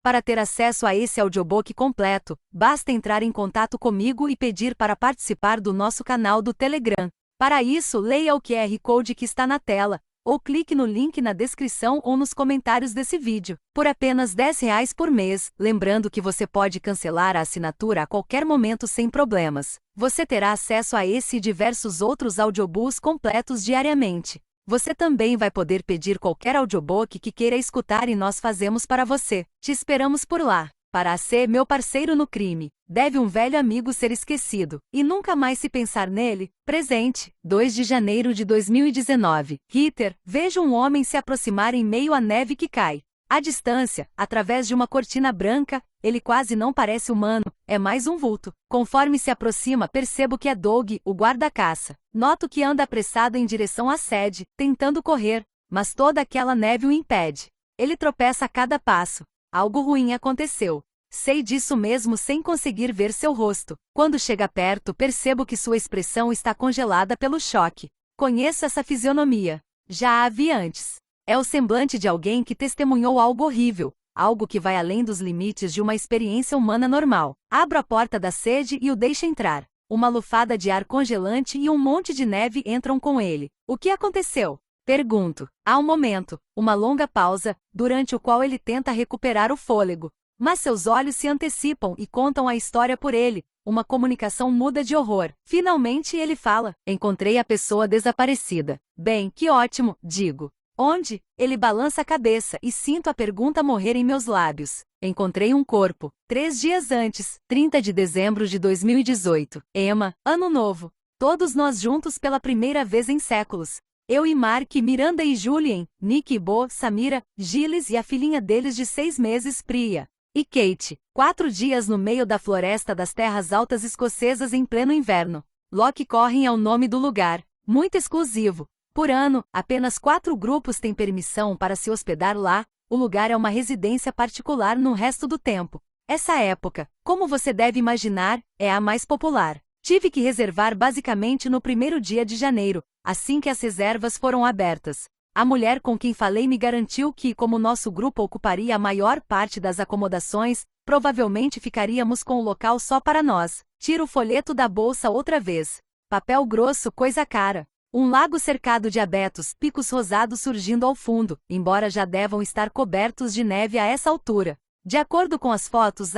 Para ter acesso a esse audiobook completo, basta entrar em contato comigo e pedir para participar do nosso canal do Telegram. Para isso, leia o QR Code que está na tela, ou clique no link na descrição ou nos comentários desse vídeo. Por apenas R$ 10 por mês, lembrando que você pode cancelar a assinatura a qualquer momento sem problemas. Você terá acesso a esse e diversos outros audiobooks completos diariamente. Você também vai poder pedir qualquer audiobook que queira escutar e nós fazemos para você. Te esperamos por lá. Para ser meu parceiro no crime, deve um velho amigo ser esquecido e nunca mais se pensar nele? Presente, 2 de janeiro de 2019. Ritter, vejo um homem se aproximar em meio à neve que cai. À distância, através de uma cortina branca, ele quase não parece humano, é mais um vulto. Conforme se aproxima, percebo que é Doug, o guarda-caça. Noto que anda apressado em direção à sede, tentando correr, mas toda aquela neve o impede. Ele tropeça a cada passo. Algo ruim aconteceu. Sei disso mesmo sem conseguir ver seu rosto. Quando chega perto, percebo que sua expressão está congelada pelo choque. Conheço essa fisionomia. Já a vi antes. É o semblante de alguém que testemunhou algo horrível, algo que vai além dos limites de uma experiência humana normal. Abro a porta da sede e o deixo entrar. Uma lufada de ar congelante e um monte de neve entram com ele. O que aconteceu? Pergunto. Há um momento, uma longa pausa, durante o qual ele tenta recuperar o fôlego. Mas seus olhos se antecipam e contam a história por ele. Uma comunicação muda de horror. Finalmente ele fala. Encontrei a pessoa desaparecida. Bem, que ótimo, digo. Onde? Ele balança a cabeça e sinto a pergunta morrer em meus lábios. Encontrei um corpo. 3 dias antes, 30 de dezembro de 2018. Emma, Ano Novo. Todos nós juntos pela primeira vez em séculos. Eu e Mark, Miranda e Julien, Nick e Bo, Samira, Gilles e a filhinha deles de 6 meses, Priya. E Kate. 4 dias no meio da floresta das terras altas escocesas em pleno inverno. Loch Corrine é o nome do lugar. Muito exclusivo. Por ano, apenas 4 grupos têm permissão para se hospedar lá. O lugar é uma residência particular no resto do tempo. Essa época, como você deve imaginar, é a mais popular. Tive que reservar basicamente no primeiro dia de janeiro, assim que as reservas foram abertas. A mulher com quem falei me garantiu que, como nosso grupo ocuparia a maior parte das acomodações, provavelmente ficaríamos com o local só para nós. Tiro o folheto da bolsa outra vez. Papel grosso, coisa cara. Um lago cercado de abetos, picos rosados surgindo ao fundo, embora já devam estar cobertos de neve a essa altura. De acordo com as fotos,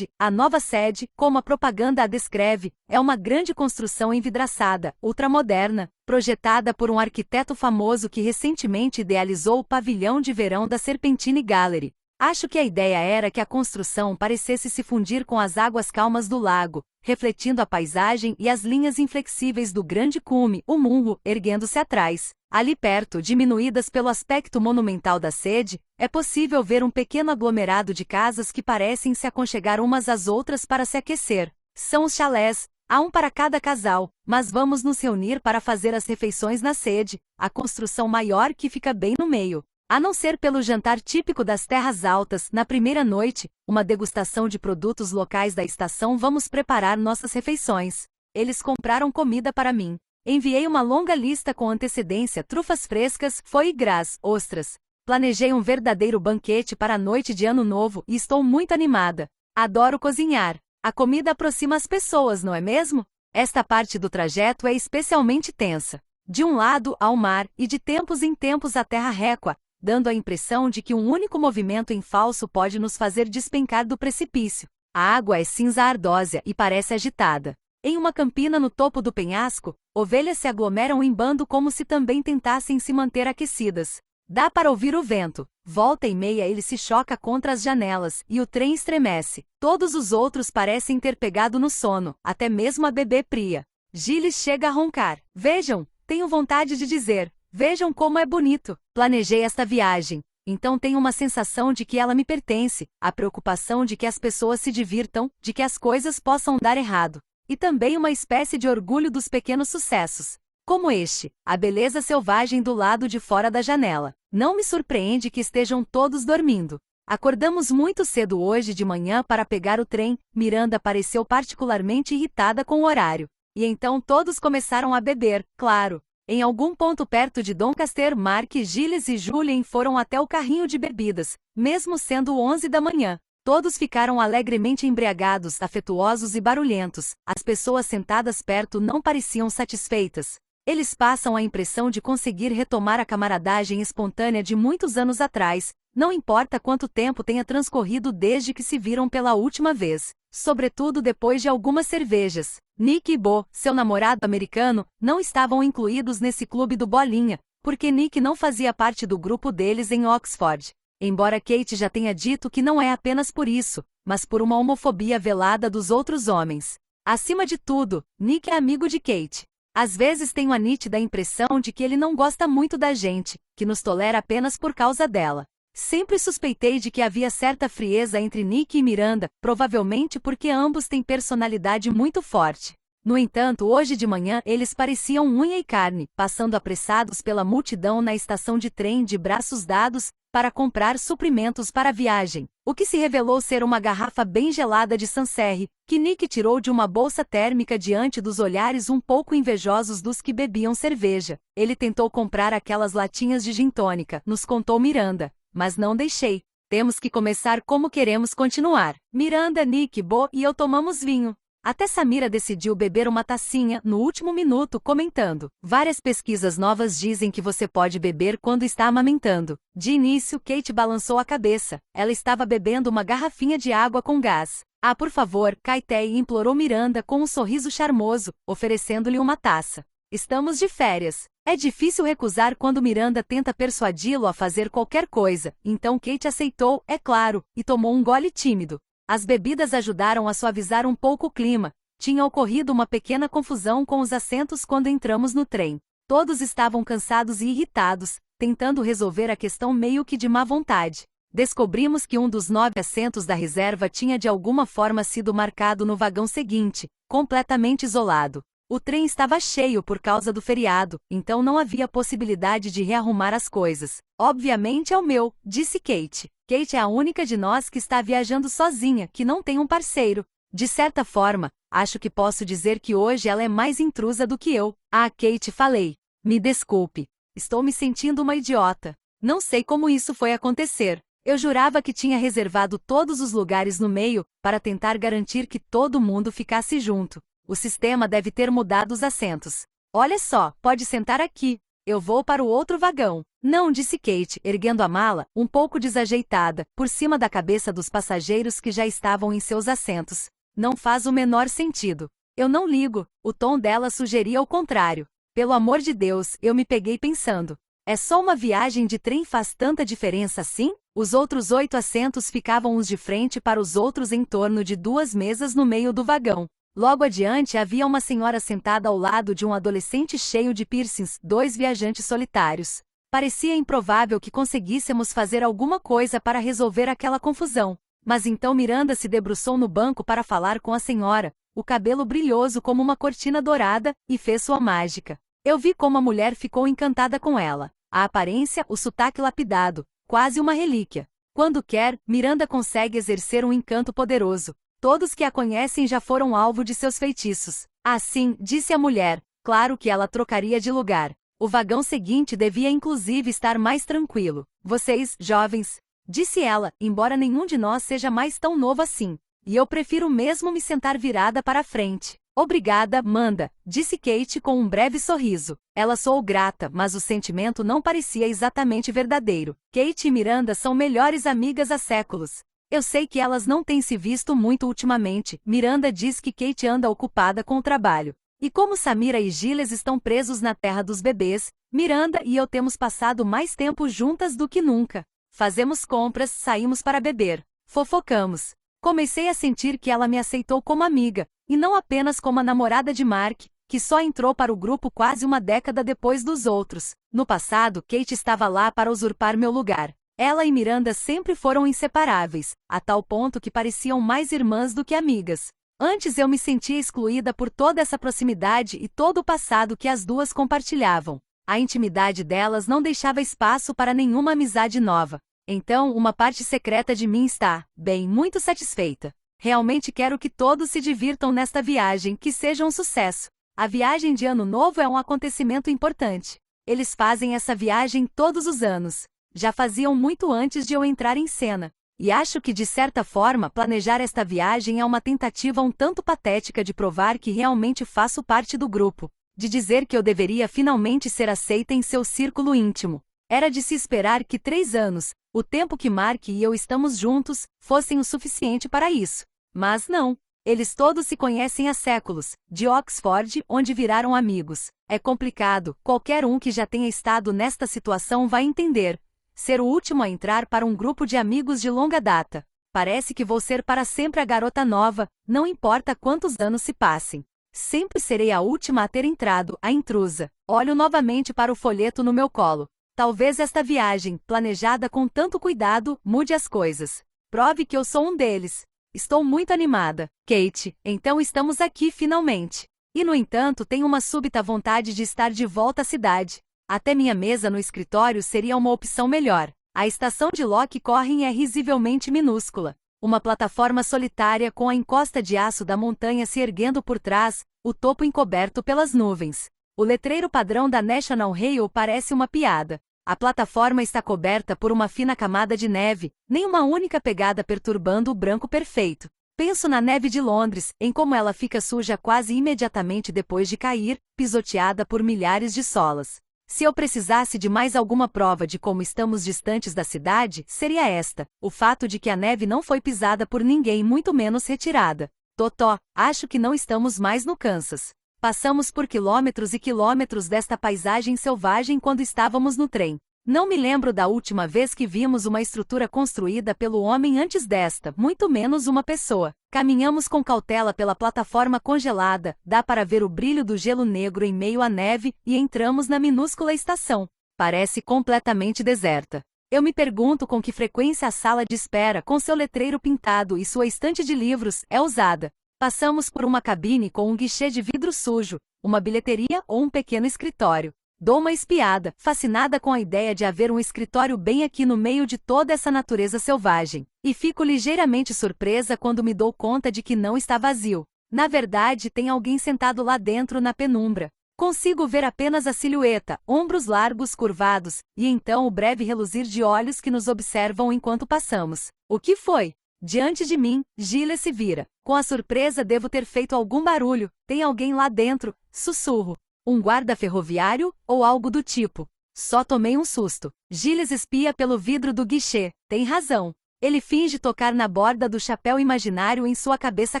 a nova sede, como a propaganda a descreve, é uma grande construção envidraçada, ultramoderna, projetada por um arquiteto famoso que recentemente idealizou o pavilhão de verão da Serpentine Gallery. Acho que a ideia era que a construção parecesse se fundir com as águas calmas do lago, refletindo a paisagem e as linhas inflexíveis do grande cume, o Munro, erguendo-se atrás. Ali perto, diminuídas pelo aspecto monumental da sede, é possível ver um pequeno aglomerado de casas que parecem se aconchegar umas às outras para se aquecer. São os chalés, há um para cada casal, mas vamos nos reunir para fazer as refeições na sede, a construção maior que fica bem no meio. A não ser pelo jantar típico das terras altas, na primeira noite, uma degustação de produtos locais da estação, vamos preparar nossas refeições. Eles compraram comida para mim. Enviei uma longa lista com antecedência: trufas frescas, foie gras, ostras. Planejei um verdadeiro banquete para a noite de Ano Novo e estou muito animada. Adoro cozinhar. A comida aproxima as pessoas, não é mesmo? Esta parte do trajeto é especialmente tensa. De um lado, há o mar, e de tempos em tempos a terra réqua, dando a impressão de que um único movimento em falso pode nos fazer despencar do precipício. A água é cinza ardósia e parece agitada. Em uma campina no topo do penhasco, ovelhas se aglomeram em bando como se também tentassem se manter aquecidas. Dá para ouvir o vento. Volta e meia ele se choca contra as janelas, e o trem estremece. Todos os outros parecem ter pegado no sono, até mesmo a bebê Priya. Gilles chega a roncar. Vejam, tenho vontade de dizer. Vejam como é bonito. Planejei esta viagem, então tenho uma sensação de que ela me pertence, a preocupação de que as pessoas se divirtam, de que as coisas possam dar errado. E também uma espécie de orgulho dos pequenos sucessos. Como este, a beleza selvagem do lado de fora da janela. Não me surpreende que estejam todos dormindo. Acordamos muito cedo hoje de manhã para pegar o trem. Miranda pareceu particularmente irritada com o horário. E então todos começaram a beber, claro. Em algum ponto perto de Doncaster, Mark, Gilles e Julien foram até o carrinho de bebidas, mesmo sendo 11 da manhã. Todos ficaram alegremente embriagados, afetuosos e barulhentos. As pessoas sentadas perto não pareciam satisfeitas. Eles passam a impressão de conseguir retomar a camaradagem espontânea de muitos anos atrás, não importa quanto tempo tenha transcorrido desde que se viram pela última vez, sobretudo depois de algumas cervejas. Nick e Bo, seu namorado americano, não estavam incluídos nesse clube do Bolinha, porque Nick não fazia parte do grupo deles em Oxford. Embora Kate já tenha dito que não é apenas por isso, mas por uma homofobia velada dos outros homens. Acima de tudo, Nick é amigo de Kate. Às vezes tenho a nítida impressão de que ele não gosta muito da gente, que nos tolera apenas por causa dela. Sempre suspeitei de que havia certa frieza entre Nick e Miranda, provavelmente porque ambos têm personalidade muito forte. No entanto, hoje de manhã eles pareciam unha e carne, passando apressados pela multidão na estação de trem de braços dados, para comprar suprimentos para a viagem, o que se revelou ser uma garrafa bem gelada de Sancerre, que Nick tirou de uma bolsa térmica diante dos olhares um pouco invejosos dos que bebiam cerveja. Ele tentou comprar aquelas latinhas de gin tônica, nos contou Miranda, mas não deixei. Temos que começar como queremos continuar. Miranda, Nick, Bo e eu tomamos vinho. Até Samira decidiu beber uma tacinha no último minuto, comentando: várias pesquisas novas dizem que você pode beber quando está amamentando. De início, Kate balançou a cabeça. Ela estava bebendo uma garrafinha de água com gás. Ah, por favor, Kaitei, implorou Miranda com um sorriso charmoso, oferecendo-lhe uma taça. Estamos de férias. É difícil recusar quando Miranda tenta persuadi-lo a fazer qualquer coisa, então Kate aceitou, é claro, e tomou um gole tímido. As bebidas ajudaram a suavizar um pouco o clima. Tinha ocorrido uma pequena confusão com os assentos quando entramos no trem. Todos estavam cansados e irritados, tentando resolver a questão meio que de má vontade. Descobrimos que um dos 9 assentos da reserva tinha de alguma forma sido marcado no vagão seguinte, completamente isolado. O trem estava cheio por causa do feriado, então não havia possibilidade de rearrumar as coisas. Obviamente é o meu, disse Kate. Kate é a única de nós que está viajando sozinha, que não tem um parceiro. De certa forma, acho que posso dizer que hoje ela é mais intrusa do que eu. Ah, Kate, falei. Me desculpe. Estou me sentindo uma idiota. Não sei como isso foi acontecer. Eu jurava que tinha reservado todos os lugares no meio, para tentar garantir que todo mundo ficasse junto. O sistema deve ter mudado os assentos. Olha só, pode sentar aqui. Eu vou para o outro vagão. Não, disse Kate, erguendo a mala, um pouco desajeitada, por cima da cabeça dos passageiros que já estavam em seus assentos. Não faz o menor sentido. Eu não ligo. O tom dela sugeria o contrário. Pelo amor de Deus, eu me peguei pensando. É só uma viagem de trem faz tanta diferença assim? Os outros 8 assentos ficavam uns de frente para os outros em torno de 2 mesas no meio do vagão. Logo adiante havia uma senhora sentada ao lado de um adolescente cheio de piercings, 2 viajantes solitários. Parecia improvável que conseguíssemos fazer alguma coisa para resolver aquela confusão. Mas então Miranda se debruçou no banco para falar com a senhora, o cabelo brilhoso como uma cortina dourada, e fez sua mágica. Eu vi como a mulher ficou encantada com ela. A aparência, o sotaque lapidado, quase uma relíquia. Quando quer, Miranda consegue exercer um encanto poderoso. Todos que a conhecem já foram alvo de seus feitiços. Assim, disse a mulher, claro que ela trocaria de lugar. O vagão seguinte devia inclusive estar mais tranquilo. Vocês, jovens, disse ela, embora nenhum de nós seja mais tão novo assim. E eu prefiro mesmo me sentar virada para a frente. Obrigada, Manda, disse Kate com um breve sorriso. Ela soou grata, mas o sentimento não parecia exatamente verdadeiro. Kate e Miranda são melhores amigas há séculos. Eu sei que elas não têm se visto muito ultimamente. Miranda diz que Kate anda ocupada com o trabalho. E como Samira e Gilles estão presos na terra dos bebês, Miranda e eu temos passado mais tempo juntas do que nunca. Fazemos compras, saímos para beber, fofocamos. Comecei a sentir que ela me aceitou como amiga, e não apenas como a namorada de Mark, que só entrou para o grupo quase uma década depois dos outros. No passado, Kate estava lá para usurpar meu lugar. Ela e Miranda sempre foram inseparáveis, a tal ponto que pareciam mais irmãs do que amigas. Antes eu me sentia excluída por toda essa proximidade e todo o passado que as duas compartilhavam. A intimidade delas não deixava espaço para nenhuma amizade nova. Então, uma parte secreta de mim está, bem, muito satisfeita. Realmente quero que todos se divirtam nesta viagem, que seja um sucesso. A viagem de Ano Novo é um acontecimento importante. Eles fazem essa viagem todos os anos. Já faziam muito antes de eu entrar em cena. E acho que de certa forma planejar esta viagem é uma tentativa um tanto patética de provar que realmente faço parte do grupo, de dizer que eu deveria finalmente ser aceita em seu círculo íntimo. Era de se esperar que 3 anos, o tempo que Mark e eu estamos juntos, fossem o suficiente para isso. Mas não. Eles todos se conhecem há séculos, de Oxford, onde viraram amigos. É complicado, qualquer um que já tenha estado nesta situação vai entender. Ser o último a entrar para um grupo de amigos de longa data. Parece que vou ser para sempre a garota nova, não importa quantos anos se passem. Sempre serei a última a ter entrado, a intrusa. Olho novamente para o folheto no meu colo. Talvez esta viagem, planejada com tanto cuidado, mude as coisas. Prove que eu sou um deles. Estou muito animada, Kate, então estamos aqui finalmente. E no entanto tenho uma súbita vontade de estar de volta à cidade. Até minha mesa no escritório seria uma opção melhor. A estação de Loch Corrine é risivelmente minúscula. Uma plataforma solitária com a encosta de aço da montanha se erguendo por trás, o topo encoberto pelas nuvens. O letreiro padrão da National Rail parece uma piada. A plataforma está coberta por uma fina camada de neve, nem uma única pegada perturbando o branco perfeito. Penso na neve de Londres, em como ela fica suja quase imediatamente depois de cair, pisoteada por milhares de solas. Se eu precisasse de mais alguma prova de como estamos distantes da cidade, seria esta: o fato de que a neve não foi pisada por ninguém, muito menos retirada. Totó, acho que não estamos mais no Kansas. Passamos por quilômetros e quilômetros desta paisagem selvagem quando estávamos no trem. Não me lembro da última vez que vimos uma estrutura construída pelo homem antes desta, muito menos uma pessoa. Caminhamos com cautela pela plataforma congelada, dá para ver o brilho do gelo negro em meio à neve, e entramos na minúscula estação. Parece completamente deserta. Eu me pergunto com que frequência a sala de espera, com seu letreiro pintado e sua estante de livros, é usada. Passamos por uma cabine com um guichê de vidro sujo, uma bilheteria ou um pequeno escritório. Dou uma espiada, fascinada com a ideia de haver um escritório bem aqui no meio de toda essa natureza selvagem. E fico ligeiramente surpresa quando me dou conta de que não está vazio. Na verdade, tem alguém sentado lá dentro na penumbra. Consigo ver apenas a silhueta, ombros largos curvados, e então o breve reluzir de olhos que nos observam enquanto passamos. O que foi? Diante de mim, Gilles se vira. Com a surpresa devo ter feito algum barulho. Tem alguém lá dentro, sussurro. Um guarda ferroviário, ou algo do tipo. Só tomei um susto. Gilles espia pelo vidro do guichê. Tem razão. Ele finge tocar na borda do chapéu imaginário em sua cabeça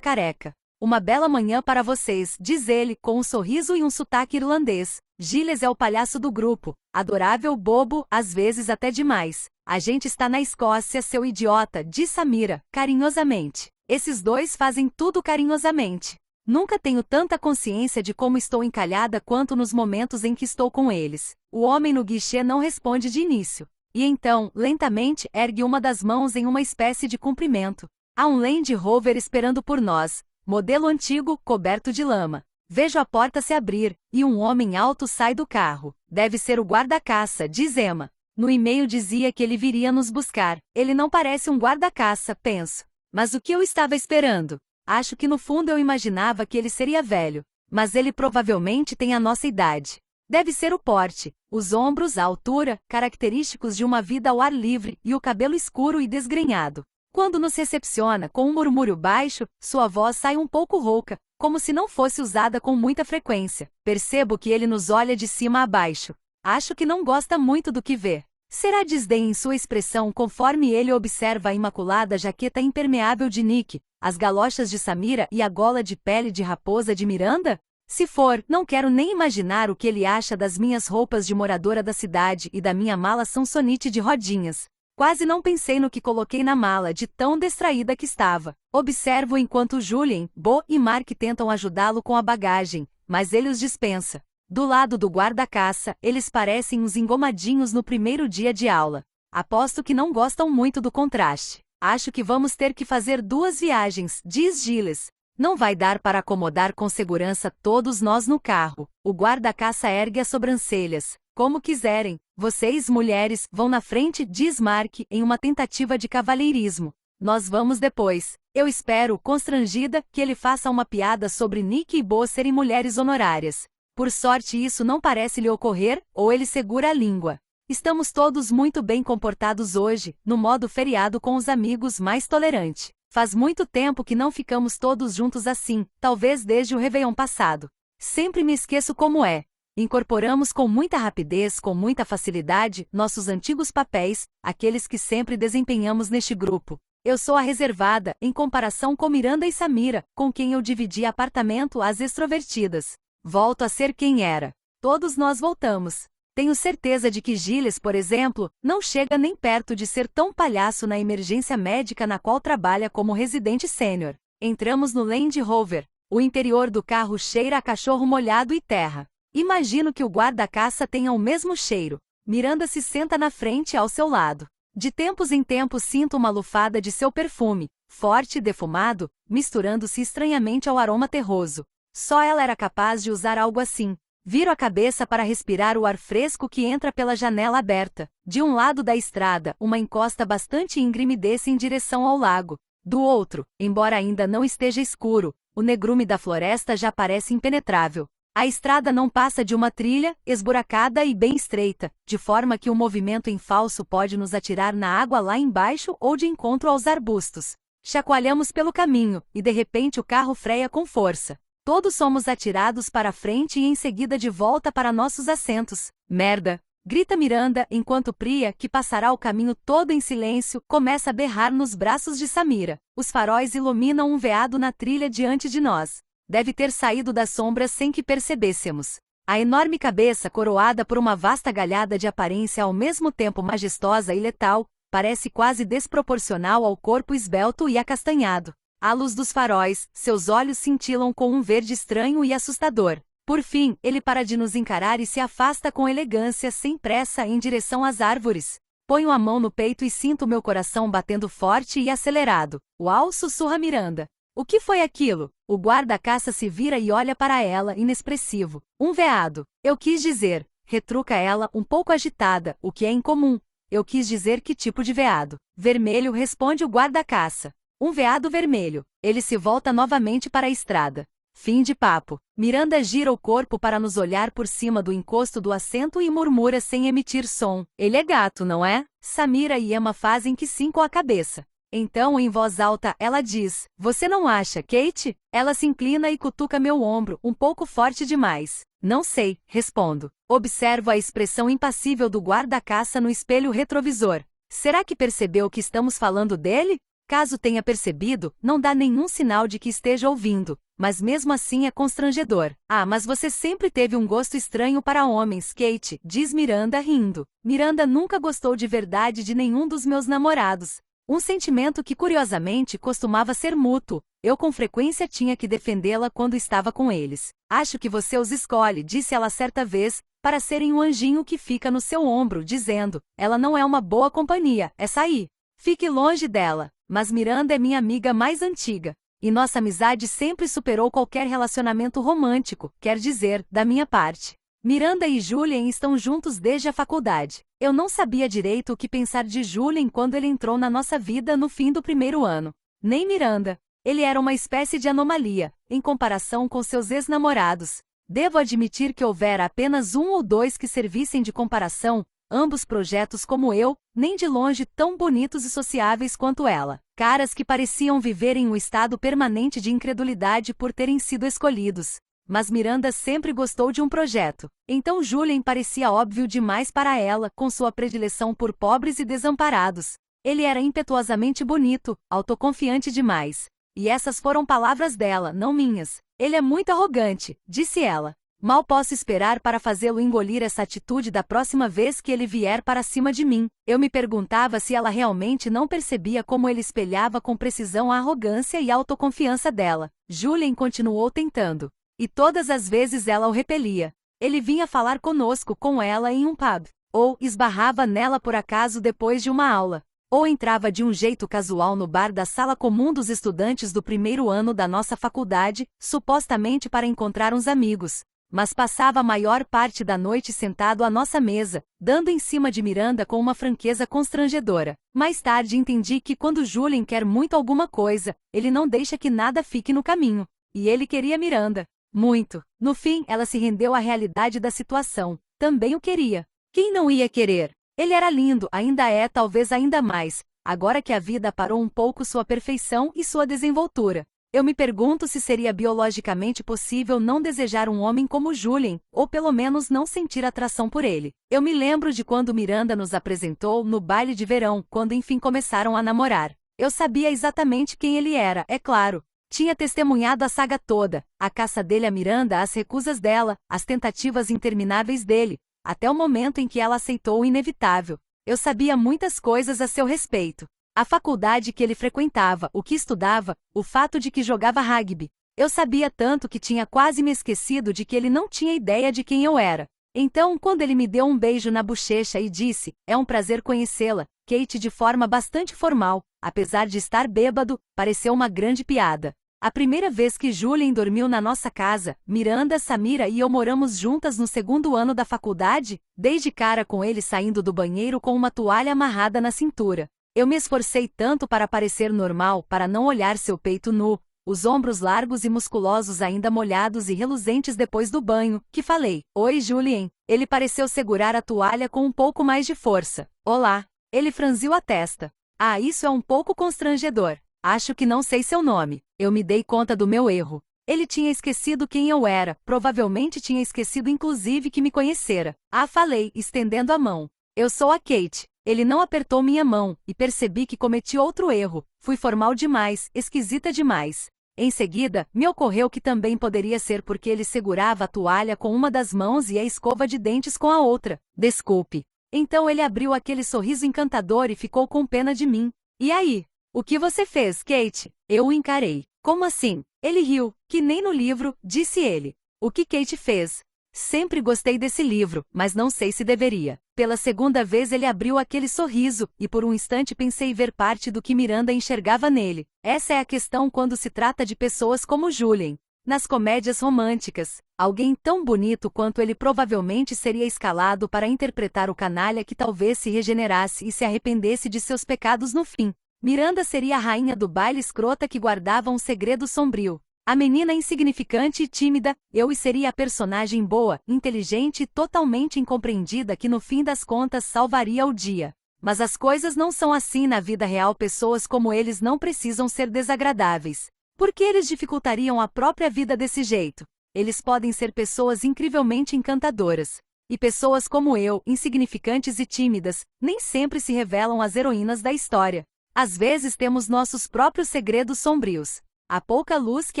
careca. Uma bela manhã para vocês, diz ele, com um sorriso e um sotaque irlandês. Gilles é o palhaço do grupo. Adorável, bobo, às vezes até demais. A gente está na Escócia, seu idiota, diz Samira, carinhosamente. Esses dois fazem tudo carinhosamente. Nunca tenho tanta consciência de como estou encalhada quanto nos momentos em que estou com eles. O homem no guichê não responde de início. E então, lentamente, ergue uma das mãos em uma espécie de cumprimento. Há um Land Rover esperando por nós. Modelo antigo, coberto de lama. Vejo a porta se abrir, e um homem alto sai do carro. Deve ser o guarda-caça, diz Emma. No e-mail dizia que ele viria nos buscar. Ele não parece um guarda-caça, penso. Mas o que eu estava esperando? Acho que no fundo eu imaginava que ele seria velho. Mas ele provavelmente tem a nossa idade. Deve ser o porte, os ombros, a altura, característicos de uma vida ao ar livre, e o cabelo escuro e desgrenhado. Quando nos recepciona com um murmúrio baixo, sua voz sai um pouco rouca, como se não fosse usada com muita frequência. Percebo que ele nos olha de cima a baixo. Acho que não gosta muito do que vê. Será desdém em sua expressão conforme ele observa a imaculada jaqueta impermeável de Nick, as galochas de Samira e a gola de pele de raposa de Miranda? Se for, não quero nem imaginar o que ele acha das minhas roupas de moradora da cidade e da minha mala Samsonite de rodinhas. Quase não pensei no que coloquei na mala de tão distraída que estava. Observo enquanto Julien, Bo e Mark tentam ajudá-lo com a bagagem, mas ele os dispensa. Do lado do guarda-caça, eles parecem uns engomadinhos no primeiro dia de aula. Aposto que não gostam muito do contraste. Acho que vamos ter que fazer 2 viagens, diz Gilles. Não vai dar para acomodar com segurança todos nós no carro. O guarda-caça ergue as sobrancelhas. Como quiserem. Vocês, mulheres, vão na frente, diz Mark, em uma tentativa de cavalheirismo. Nós vamos depois. Eu espero, constrangida, que ele faça uma piada sobre Nick e Bo serem mulheres honorárias. Por sorte isso não parece lhe ocorrer, ou ele segura a língua. Estamos todos muito bem comportados hoje, no modo feriado com os amigos mais tolerante. Faz muito tempo que não ficamos todos juntos assim, talvez desde o Réveillon passado. Sempre me esqueço como é. Incorporamos com muita rapidez, com muita facilidade, nossos antigos papéis, aqueles que sempre desempenhamos neste grupo. Eu sou a reservada, em comparação com Miranda e Samira, com quem eu dividi apartamento, as extrovertidas. Volto a ser quem era. Todos nós voltamos. Tenho certeza de que Gilles, por exemplo, não chega nem perto de ser tão palhaço na emergência médica na qual trabalha como residente sênior. Entramos no Land Rover. O interior do carro cheira a cachorro molhado e terra. Imagino que o guarda-caça tenha o mesmo cheiro. Miranda se senta na frente ao seu lado. De tempos em tempos sinto uma lufada de seu perfume, forte e defumado, misturando-se estranhamente ao aroma terroso. Só ela era capaz de usar algo assim. Viro a cabeça para respirar o ar fresco que entra pela janela aberta. De um lado da estrada, uma encosta bastante íngreme desce em direção ao lago. Do outro, embora ainda não esteja escuro, o negrume da floresta já parece impenetrável. A estrada não passa de uma trilha, esburacada e bem estreita, de forma que o movimento em falso pode nos atirar na água lá embaixo ou de encontro aos arbustos. Chacoalhamos pelo caminho, e de repente o carro freia com força. Todos somos atirados para frente e em seguida de volta para nossos assentos. Merda! Grita Miranda, enquanto Priya, que passará o caminho todo em silêncio, começa a berrar nos braços de Samira. Os faróis iluminam um veado na trilha diante de nós. Deve ter saído das sombras sem que percebêssemos. A enorme cabeça, coroada por uma vasta galhada de aparência ao mesmo tempo majestosa e letal, parece quase desproporcional ao corpo esbelto e acastanhado. À luz dos faróis, seus olhos cintilam com um verde estranho e assustador. Por fim, ele para de nos encarar e se afasta com elegância sem pressa em direção às árvores. Ponho a mão no peito e sinto meu coração batendo forte e acelerado. Uau, sussurra Miranda. O que foi aquilo? O guarda-caça se vira e olha para ela, inexpressivo. Um veado. Eu quis dizer, retruca ela, um pouco agitada, o que é incomum. Eu quis dizer que tipo de veado? Vermelho, responde o guarda-caça. Um veado vermelho. Ele se volta novamente para a estrada. Fim de papo. Miranda gira o corpo para nos olhar por cima do encosto do assento e murmura sem emitir som. Ele é gato, não é? Samira e Emma fazem que sim com a cabeça. Então, em voz alta, ela diz: Você não acha, Kate? Ela se inclina e cutuca meu ombro, um pouco forte demais. Não sei, respondo. Observo a expressão impassível do guarda-caça no espelho retrovisor. Será que percebeu que estamos falando dele? Caso tenha percebido, não dá nenhum sinal de que esteja ouvindo, mas mesmo assim é constrangedor. Ah, mas você sempre teve um gosto estranho para homens, Kate, diz Miranda rindo. Miranda nunca gostou de verdade de nenhum dos meus namorados. Um sentimento que curiosamente costumava ser mútuo. Eu com frequência tinha que defendê-la quando estava com eles. Acho que você os escolhe, disse ela certa vez, para serem o anjinho que fica no seu ombro, dizendo: Ela não é uma boa companhia, essa aí. Fique longe dela. Mas Miranda é minha amiga mais antiga. E nossa amizade sempre superou qualquer relacionamento romântico, quer dizer, da minha parte. Miranda e Julien estão juntos desde a faculdade. Eu não sabia direito o que pensar de Julien quando ele entrou na nossa vida no fim do primeiro ano. Nem Miranda. Ele era uma espécie de anomalia, em comparação com seus ex-namorados. Devo admitir que houvera apenas um ou dois que servissem de comparação, ambos projetos como eu, nem de longe tão bonitos e sociáveis quanto ela. Caras que pareciam viver em um estado permanente de incredulidade por terem sido escolhidos. Mas Miranda sempre gostou de um projeto. Então Julien parecia óbvio demais para ela, com sua predileção por pobres e desamparados. Ele era impetuosamente bonito, autoconfiante demais. E essas foram palavras dela, não minhas. Ele é muito arrogante, disse ela. Mal posso esperar para fazê-lo engolir essa atitude da próxima vez que ele vier para cima de mim. Eu me perguntava se ela realmente não percebia como ele espelhava com precisão a arrogância e a autoconfiança dela. Julien continuou tentando. E todas as vezes ela o repelia. Ele vinha falar conosco com ela em um pub. Ou esbarrava nela por acaso depois de uma aula. Ou entrava de um jeito casual no bar da sala comum dos estudantes do primeiro ano da nossa faculdade, supostamente para encontrar uns amigos. Mas passava a maior parte da noite sentado à nossa mesa, dando em cima de Miranda com uma franqueza constrangedora. Mais tarde entendi que quando Julien quer muito alguma coisa, ele não deixa que nada fique no caminho. E ele queria Miranda. Muito. No fim, ela se rendeu à realidade da situação. Também o queria. Quem não ia querer? Ele era lindo, ainda é, talvez ainda mais, agora que a vida parou um pouco sua perfeição e sua desenvoltura. Eu me pergunto se seria biologicamente possível não desejar um homem como Julien, ou pelo menos não sentir atração por ele. Eu me lembro de quando Miranda nos apresentou no baile de verão, quando enfim começaram a namorar. Eu sabia exatamente quem ele era, é claro. Tinha testemunhado a saga toda, a caça dele a Miranda, as recusas dela, as tentativas intermináveis dele, até o momento em que ela aceitou o inevitável. Eu sabia muitas coisas a seu respeito. A faculdade que ele frequentava, o que estudava, o fato de que jogava rugby. Eu sabia tanto que tinha quase me esquecido de que ele não tinha ideia de quem eu era. Então, quando ele me deu um beijo na bochecha e disse, "É um prazer conhecê-la", Kate, de forma bastante formal, apesar de estar bêbado, pareceu uma grande piada. A primeira vez que Julien dormiu na nossa casa, Miranda, Samira e eu moramos juntas no segundo ano da faculdade, dei de cara com ele saindo do banheiro com uma toalha amarrada na cintura. Eu me esforcei tanto para parecer normal, para não olhar seu peito nu, os ombros largos e musculosos ainda molhados e reluzentes depois do banho, que falei, "Oi, Julien." Ele pareceu segurar a toalha com um pouco mais de força. "Olá." Ele franziu a testa. "Ah, isso é um pouco constrangedor. Acho que não sei seu nome." Eu me dei conta do meu erro. Ele tinha esquecido quem eu era, provavelmente tinha esquecido inclusive que me conhecera. "Ah", falei, estendendo a mão. "Eu sou a Kate." Ele não apertou minha mão, e percebi que cometi outro erro. Fui formal demais, esquisita demais. Em seguida, me ocorreu que também poderia ser porque ele segurava a toalha com uma das mãos e a escova de dentes com a outra. "Desculpe." Então ele abriu aquele sorriso encantador e ficou com pena de mim. "E aí? O que você fez, Kate?" Eu o encarei. "Como assim?" Ele riu, que nem no livro, disse ele. "O que Kate fez?" "Sempre gostei desse livro, mas não sei se deveria." Pela segunda vez ele abriu aquele sorriso, e por um instante pensei ver parte do que Miranda enxergava nele. Essa é a questão quando se trata de pessoas como Julien. Nas comédias românticas, alguém tão bonito quanto ele provavelmente seria escalado para interpretar o canalha que talvez se regenerasse e se arrependesse de seus pecados no fim. Miranda seria a rainha do baile escrota que guardava um segredo sombrio. A menina insignificante e tímida, eu e seria a personagem boa, inteligente e totalmente incompreendida que no fim das contas salvaria o dia. Mas as coisas não são assim na vida real. Pessoas como eles não precisam ser desagradáveis. Por que eles dificultariam a própria vida desse jeito? Eles podem ser pessoas incrivelmente encantadoras. E pessoas como eu, insignificantes e tímidas, nem sempre se revelam as heroínas da história. Às vezes temos nossos próprios segredos sombrios. A pouca luz que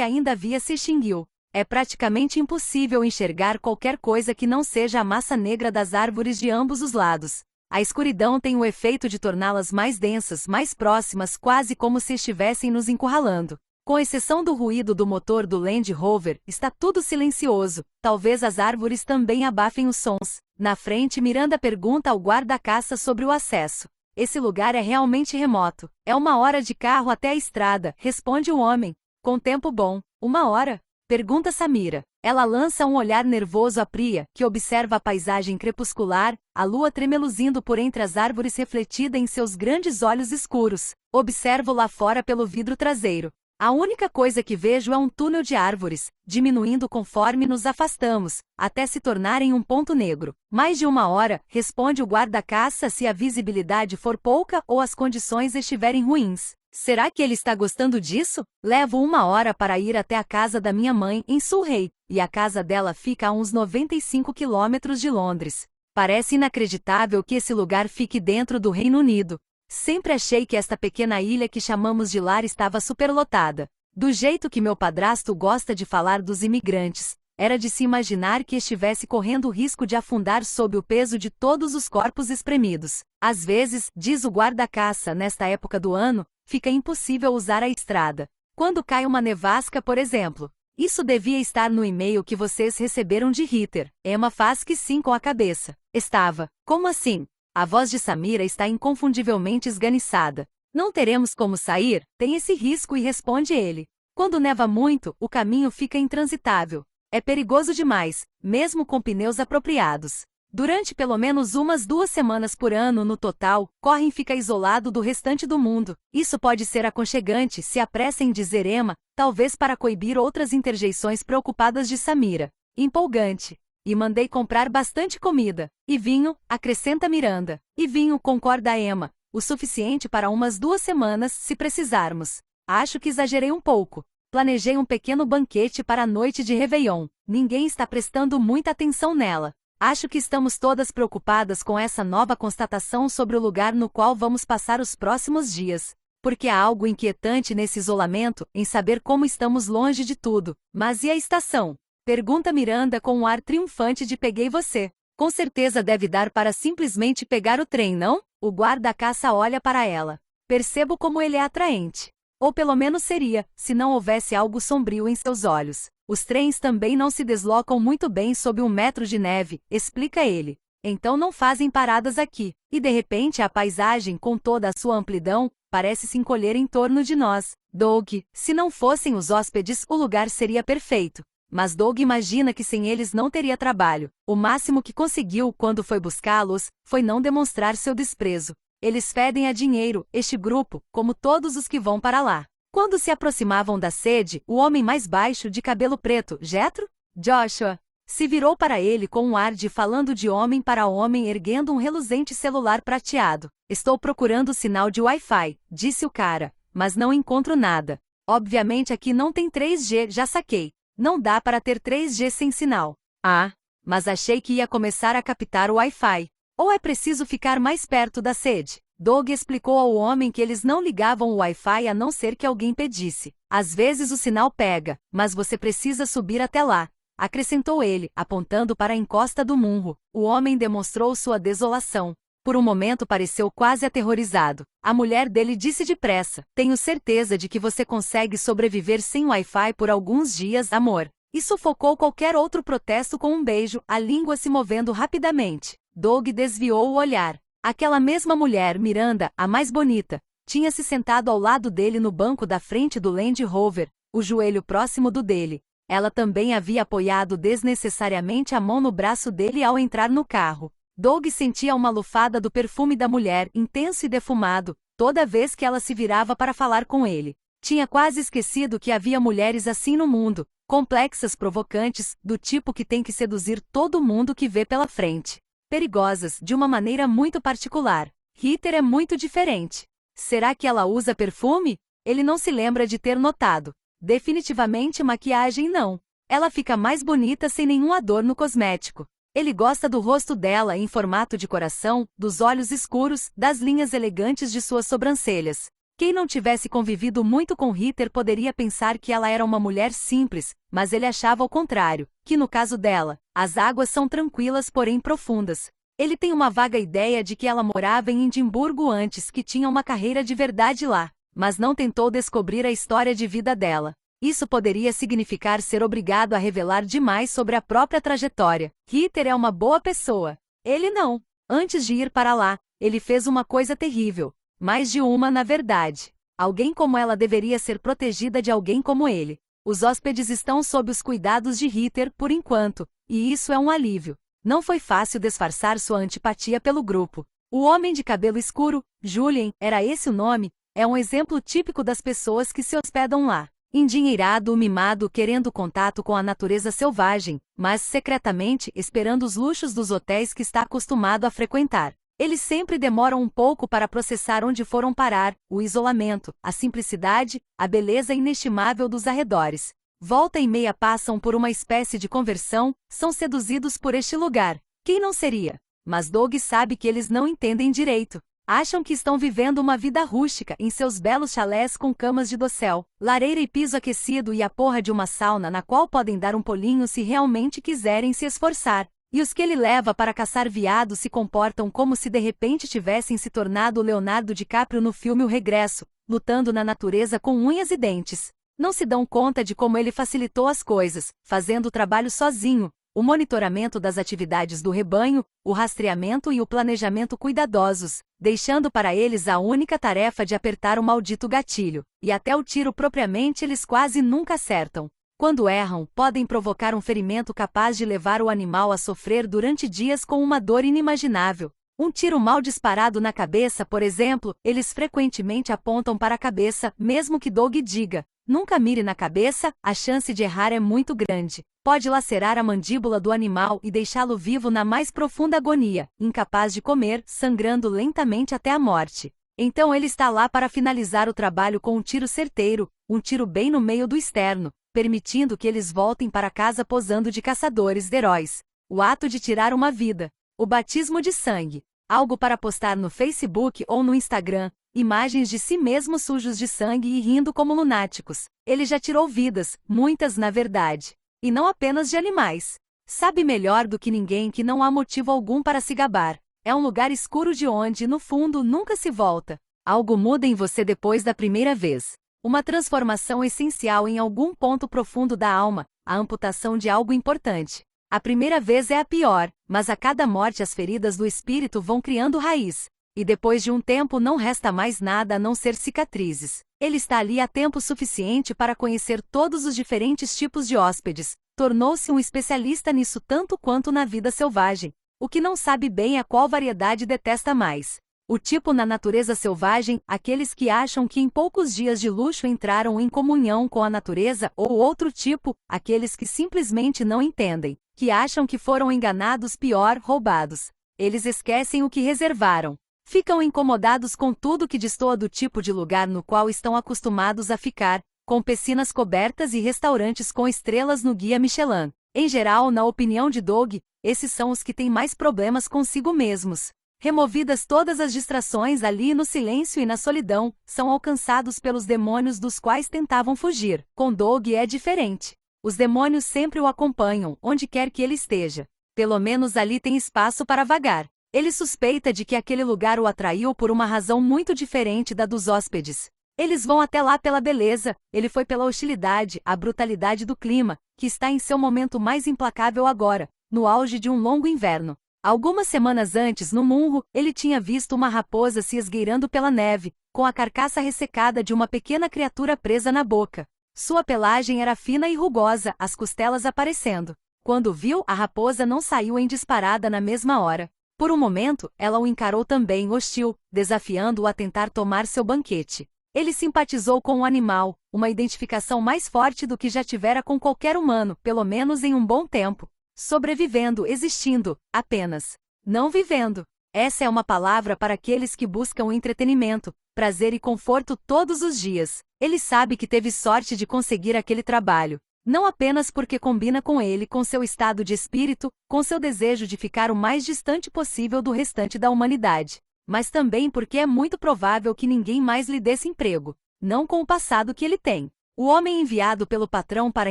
ainda havia se extinguiu. É praticamente impossível enxergar qualquer coisa que não seja a massa negra das árvores de ambos os lados. A escuridão tem o efeito de torná-las mais densas, mais próximas, quase como se estivessem nos encurralando. Com exceção do ruído do motor do Land Rover, está tudo silencioso. Talvez as árvores também abafem os sons. Na frente, Miranda pergunta ao guarda-caça sobre o acesso. "Esse lugar é realmente remoto. É 1 hora de carro até a estrada", responde o homem. "Com tempo bom, 1 hora?" pergunta Samira. Ela lança um olhar nervoso a Priya, que observa a paisagem crepuscular, a lua tremeluzindo por entre as árvores refletida em seus grandes olhos escuros. Observo lá fora pelo vidro traseiro. A única coisa que vejo é um túnel de árvores, diminuindo conforme nos afastamos, até se tornarem um ponto negro. "Mais de 1 hora", responde o guarda-caça, se a visibilidade for pouca ou as condições estiverem ruins. Será que ele está gostando disso? Levo 1 hora para ir até a casa da minha mãe, em Surrey, e a casa dela fica a uns 95 quilômetros de Londres. Parece inacreditável que esse lugar fique dentro do Reino Unido. Sempre achei que esta pequena ilha que chamamos de lar estava superlotada. Do jeito que meu padrasto gosta de falar dos imigrantes, era de se imaginar que estivesse correndo o risco de afundar sob o peso de todos os corpos espremidos. Às vezes, diz o guarda-caça, nesta época do ano, fica impossível usar a estrada. Quando cai uma nevasca, por exemplo. Isso devia estar no e-mail que vocês receberam de Ritter. Emma faz que sim com a cabeça. Estava. Como assim? A voz de Samira está inconfundivelmente esganiçada. "Não teremos como sair? Tem esse risco", e responde ele. "Quando neva muito, o caminho fica intransitável. É perigoso demais, mesmo com pneus apropriados. Durante pelo menos umas 2 semanas por ano no total, Corrin fica isolado do restante do mundo. Isso pode ser aconchegante", se apressa em dizer Emma, talvez para coibir outras interjeições preocupadas de Samira. "Empolgante." E mandei comprar bastante comida. E vinho, acrescenta Miranda. E vinho, concorda Emma. O suficiente para umas 2 semanas, se precisarmos. Acho que exagerei um pouco. Planejei um pequeno banquete para a noite de Réveillon. Ninguém está prestando muita atenção nela. Acho que estamos todas preocupadas com essa nova constatação sobre o lugar no qual vamos passar os próximos dias. Porque há algo inquietante nesse isolamento, em saber como estamos longe de tudo. Mas e a estação? Pergunta Miranda com um ar triunfante de peguei você. Com certeza deve dar para simplesmente pegar o trem, não? O guarda-caça olha para ela. Percebo como ele é atraente. Ou pelo menos seria, se não houvesse algo sombrio em seus olhos. Os trens também não se deslocam muito bem sob 1 metro de neve, explica ele. Então não fazem paradas aqui. E de repente a paisagem, com toda a sua amplidão, parece se encolher em torno de nós. Doug, se não fossem os hóspedes, o lugar seria perfeito. Mas Doug imagina que sem eles não teria trabalho. O máximo que conseguiu quando foi buscá-los foi não demonstrar seu desprezo. Eles fedem a dinheiro, este grupo, como todos os que vão para lá. Quando se aproximavam da sede, o homem mais baixo de cabelo preto, Jethro? Joshua, se virou para ele com um ar de falando de homem para homem erguendo um reluzente celular prateado. Estou procurando sinal de Wi-Fi, disse o cara, mas não encontro nada. Obviamente aqui não tem 3G, já saquei. Não dá para ter 3G sem sinal. Ah, mas achei que ia começar a captar o Wi-Fi. Ou é preciso ficar mais perto da sede? Doug explicou ao homem que eles não ligavam o Wi-Fi a não ser que alguém pedisse. Às vezes o sinal pega, mas você precisa subir até lá. Acrescentou ele, apontando para a encosta do morro. O homem demonstrou sua desolação. Por um momento pareceu quase aterrorizado. A mulher dele disse depressa: tenho certeza de que você consegue sobreviver sem Wi-Fi por alguns dias, amor. E sufocou qualquer outro protesto com um beijo, a língua se movendo rapidamente. Doug desviou o olhar. Aquela mesma mulher, Miranda, a mais bonita, tinha se sentado ao lado dele no banco da frente do Land Rover, o joelho próximo do dele. Ela também havia apoiado desnecessariamente a mão no braço dele ao entrar no carro. Doug sentia uma lufada do perfume da mulher, intenso e defumado, toda vez que ela se virava para falar com ele. Tinha quase esquecido que havia mulheres assim no mundo, complexas, provocantes, do tipo que tem que seduzir todo mundo que vê pela frente. Perigosas, de uma maneira muito particular. Heather é muito diferente. Será que ela usa perfume? Ele não se lembra de ter notado. Definitivamente maquiagem não. Ela fica mais bonita sem nenhum adorno cosmético. Ele gosta do rosto dela em formato de coração, dos olhos escuros, das linhas elegantes de suas sobrancelhas. Quem não tivesse convivido muito com Heather poderia pensar que ela era uma mulher simples, mas ele achava o contrário, que no caso dela, as águas são tranquilas porém profundas. Ele tem uma vaga ideia de que ela morava em Edimburgo antes, que tinha uma carreira de verdade lá, mas não tentou descobrir a história de vida dela. Isso poderia significar ser obrigado a revelar demais sobre a própria trajetória. Heather é uma boa pessoa. Ele não. Antes de ir para lá, ele fez uma coisa terrível. Mais de uma, na verdade. Alguém como ela deveria ser protegida de alguém como ele. Os hóspedes estão sob os cuidados de Heather por enquanto, e isso é um alívio. Não foi fácil disfarçar sua antipatia pelo grupo. O homem de cabelo escuro, Julian, era esse o nome, é um exemplo típico das pessoas que se hospedam lá. Endinheirado, mimado, querendo contato com a natureza selvagem, mas secretamente esperando os luxos dos hotéis que está acostumado a frequentar. Eles sempre demoram um pouco para processar onde foram parar, o isolamento, a simplicidade, a beleza inestimável dos arredores. Volta e meia passam por uma espécie de conversão, são seduzidos por este lugar. Quem não seria? Mas Doug sabe que eles não entendem direito. Acham que estão vivendo uma vida rústica em seus belos chalés com camas de dossel, lareira e piso aquecido e a porra de uma sauna na qual podem dar um pulinho se realmente quiserem se esforçar. E os que ele leva para caçar veado se comportam como se de repente tivessem se tornado o Leonardo DiCaprio no filme O Regresso, lutando na natureza com unhas e dentes. Não se dão conta de como ele facilitou as coisas, fazendo o trabalho sozinho, o monitoramento das atividades do rebanho, o rastreamento e o planejamento cuidadosos, deixando para eles a única tarefa de apertar o maldito gatilho, e até o tiro propriamente eles quase nunca acertam. Quando erram, podem provocar um ferimento capaz de levar o animal a sofrer durante dias com uma dor inimaginável. Um tiro mal disparado na cabeça, por exemplo, eles frequentemente apontam para a cabeça, mesmo que Doug diga: nunca mire na cabeça, a chance de errar é muito grande. Pode lacerar a mandíbula do animal e deixá-lo vivo na mais profunda agonia, incapaz de comer, sangrando lentamente até a morte. Então ele está lá para finalizar o trabalho com um tiro certeiro, um tiro bem no meio do externo, permitindo que eles voltem para casa posando de caçadores de heróis. O ato de tirar uma vida. O batismo de sangue. Algo para postar no Facebook ou no Instagram, imagens de si mesmos sujos de sangue e rindo como lunáticos. Ele já tirou vidas, muitas na verdade. E não apenas de animais. Sabe melhor do que ninguém que não há motivo algum para se gabar. É um lugar escuro de onde, no fundo, nunca se volta. Algo muda em você depois da primeira vez. Uma transformação essencial em algum ponto profundo da alma, a amputação de algo importante. A primeira vez é a pior, mas a cada morte as feridas do espírito vão criando raiz. E depois de um tempo não resta mais nada a não ser cicatrizes. Ele está ali há tempo suficiente para conhecer todos os diferentes tipos de hóspedes. Tornou-se um especialista nisso tanto quanto na vida selvagem. O que não sabe bem é qual variedade detesta mais. O tipo na natureza selvagem, aqueles que acham que em poucos dias de luxo entraram em comunhão com a natureza, ou outro tipo, aqueles que simplesmente não entendem, que acham que foram enganados, pior, roubados. Eles esquecem o que reservaram. Ficam incomodados com tudo que destoa do tipo de lugar no qual estão acostumados a ficar, com piscinas cobertas e restaurantes com estrelas no guia Michelin. Em geral, na opinião de Doug, esses são os que têm mais problemas consigo mesmos. Removidas todas as distrações ali no silêncio e na solidão, são alcançados pelos demônios dos quais tentavam fugir. Com Doug é diferente. Os demônios sempre o acompanham, onde quer que ele esteja. Pelo menos ali tem espaço para vagar. Ele suspeita de que aquele lugar o atraiu por uma razão muito diferente da dos hóspedes. Eles vão até lá pela beleza, ele foi pela hostilidade, a brutalidade do clima, que está em seu momento mais implacável agora, no auge de um longo inverno. Algumas semanas antes, no Munro, ele tinha visto uma raposa se esgueirando pela neve, com a carcaça ressecada de uma pequena criatura presa na boca. Sua pelagem era fina e rugosa, as costelas aparecendo. Quando viu, a raposa não saiu em disparada na mesma hora. Por um momento, ela o encarou também hostil, desafiando-o a tentar tomar seu banquete. Ele simpatizou com o animal, uma identificação mais forte do que já tivera com qualquer humano, pelo menos em um bom tempo. Sobrevivendo, existindo, apenas. Não vivendo. Essa é uma palavra para aqueles que buscam entretenimento, prazer e conforto todos os dias. Ele sabe que teve sorte de conseguir aquele trabalho. Não apenas porque combina com ele, com seu estado de espírito, com seu desejo de ficar o mais distante possível do restante da humanidade, mas também porque é muito provável que ninguém mais lhe desse emprego, não com o passado que ele tem. O homem enviado pelo patrão para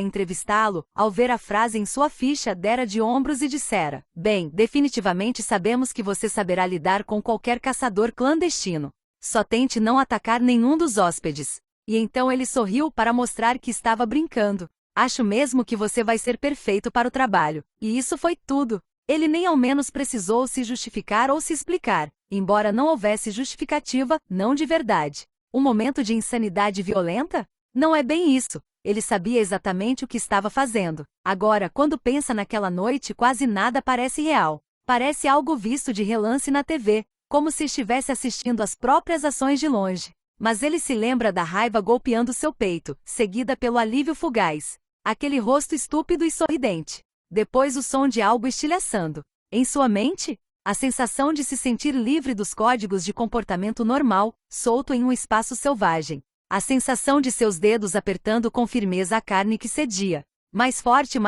entrevistá-lo, ao ver a frase em sua ficha, dera de ombros e dissera: "Bem, definitivamente sabemos que você saberá lidar com qualquer caçador clandestino. Só tente não atacar nenhum dos hóspedes." E então ele sorriu para mostrar que estava brincando. "Acho mesmo que você vai ser perfeito para o trabalho." E isso foi tudo. Ele nem ao menos precisou se justificar ou se explicar, embora não houvesse justificativa, não de verdade. Um momento de insanidade violenta? Não é bem isso. Ele sabia exatamente o que estava fazendo. Agora, quando pensa naquela noite, quase nada parece real. Parece algo visto de relance na TV, como se estivesse assistindo às próprias ações de longe. Mas ele se lembra da raiva golpeando seu peito, seguida pelo alívio fugaz. Aquele rosto estúpido e sorridente. Depois o som de algo estilhaçando. Em sua mente, a sensação de se sentir livre dos códigos de comportamento normal, solto em um espaço selvagem. A sensação de seus dedos apertando com firmeza a carne que cedia. Mais forte,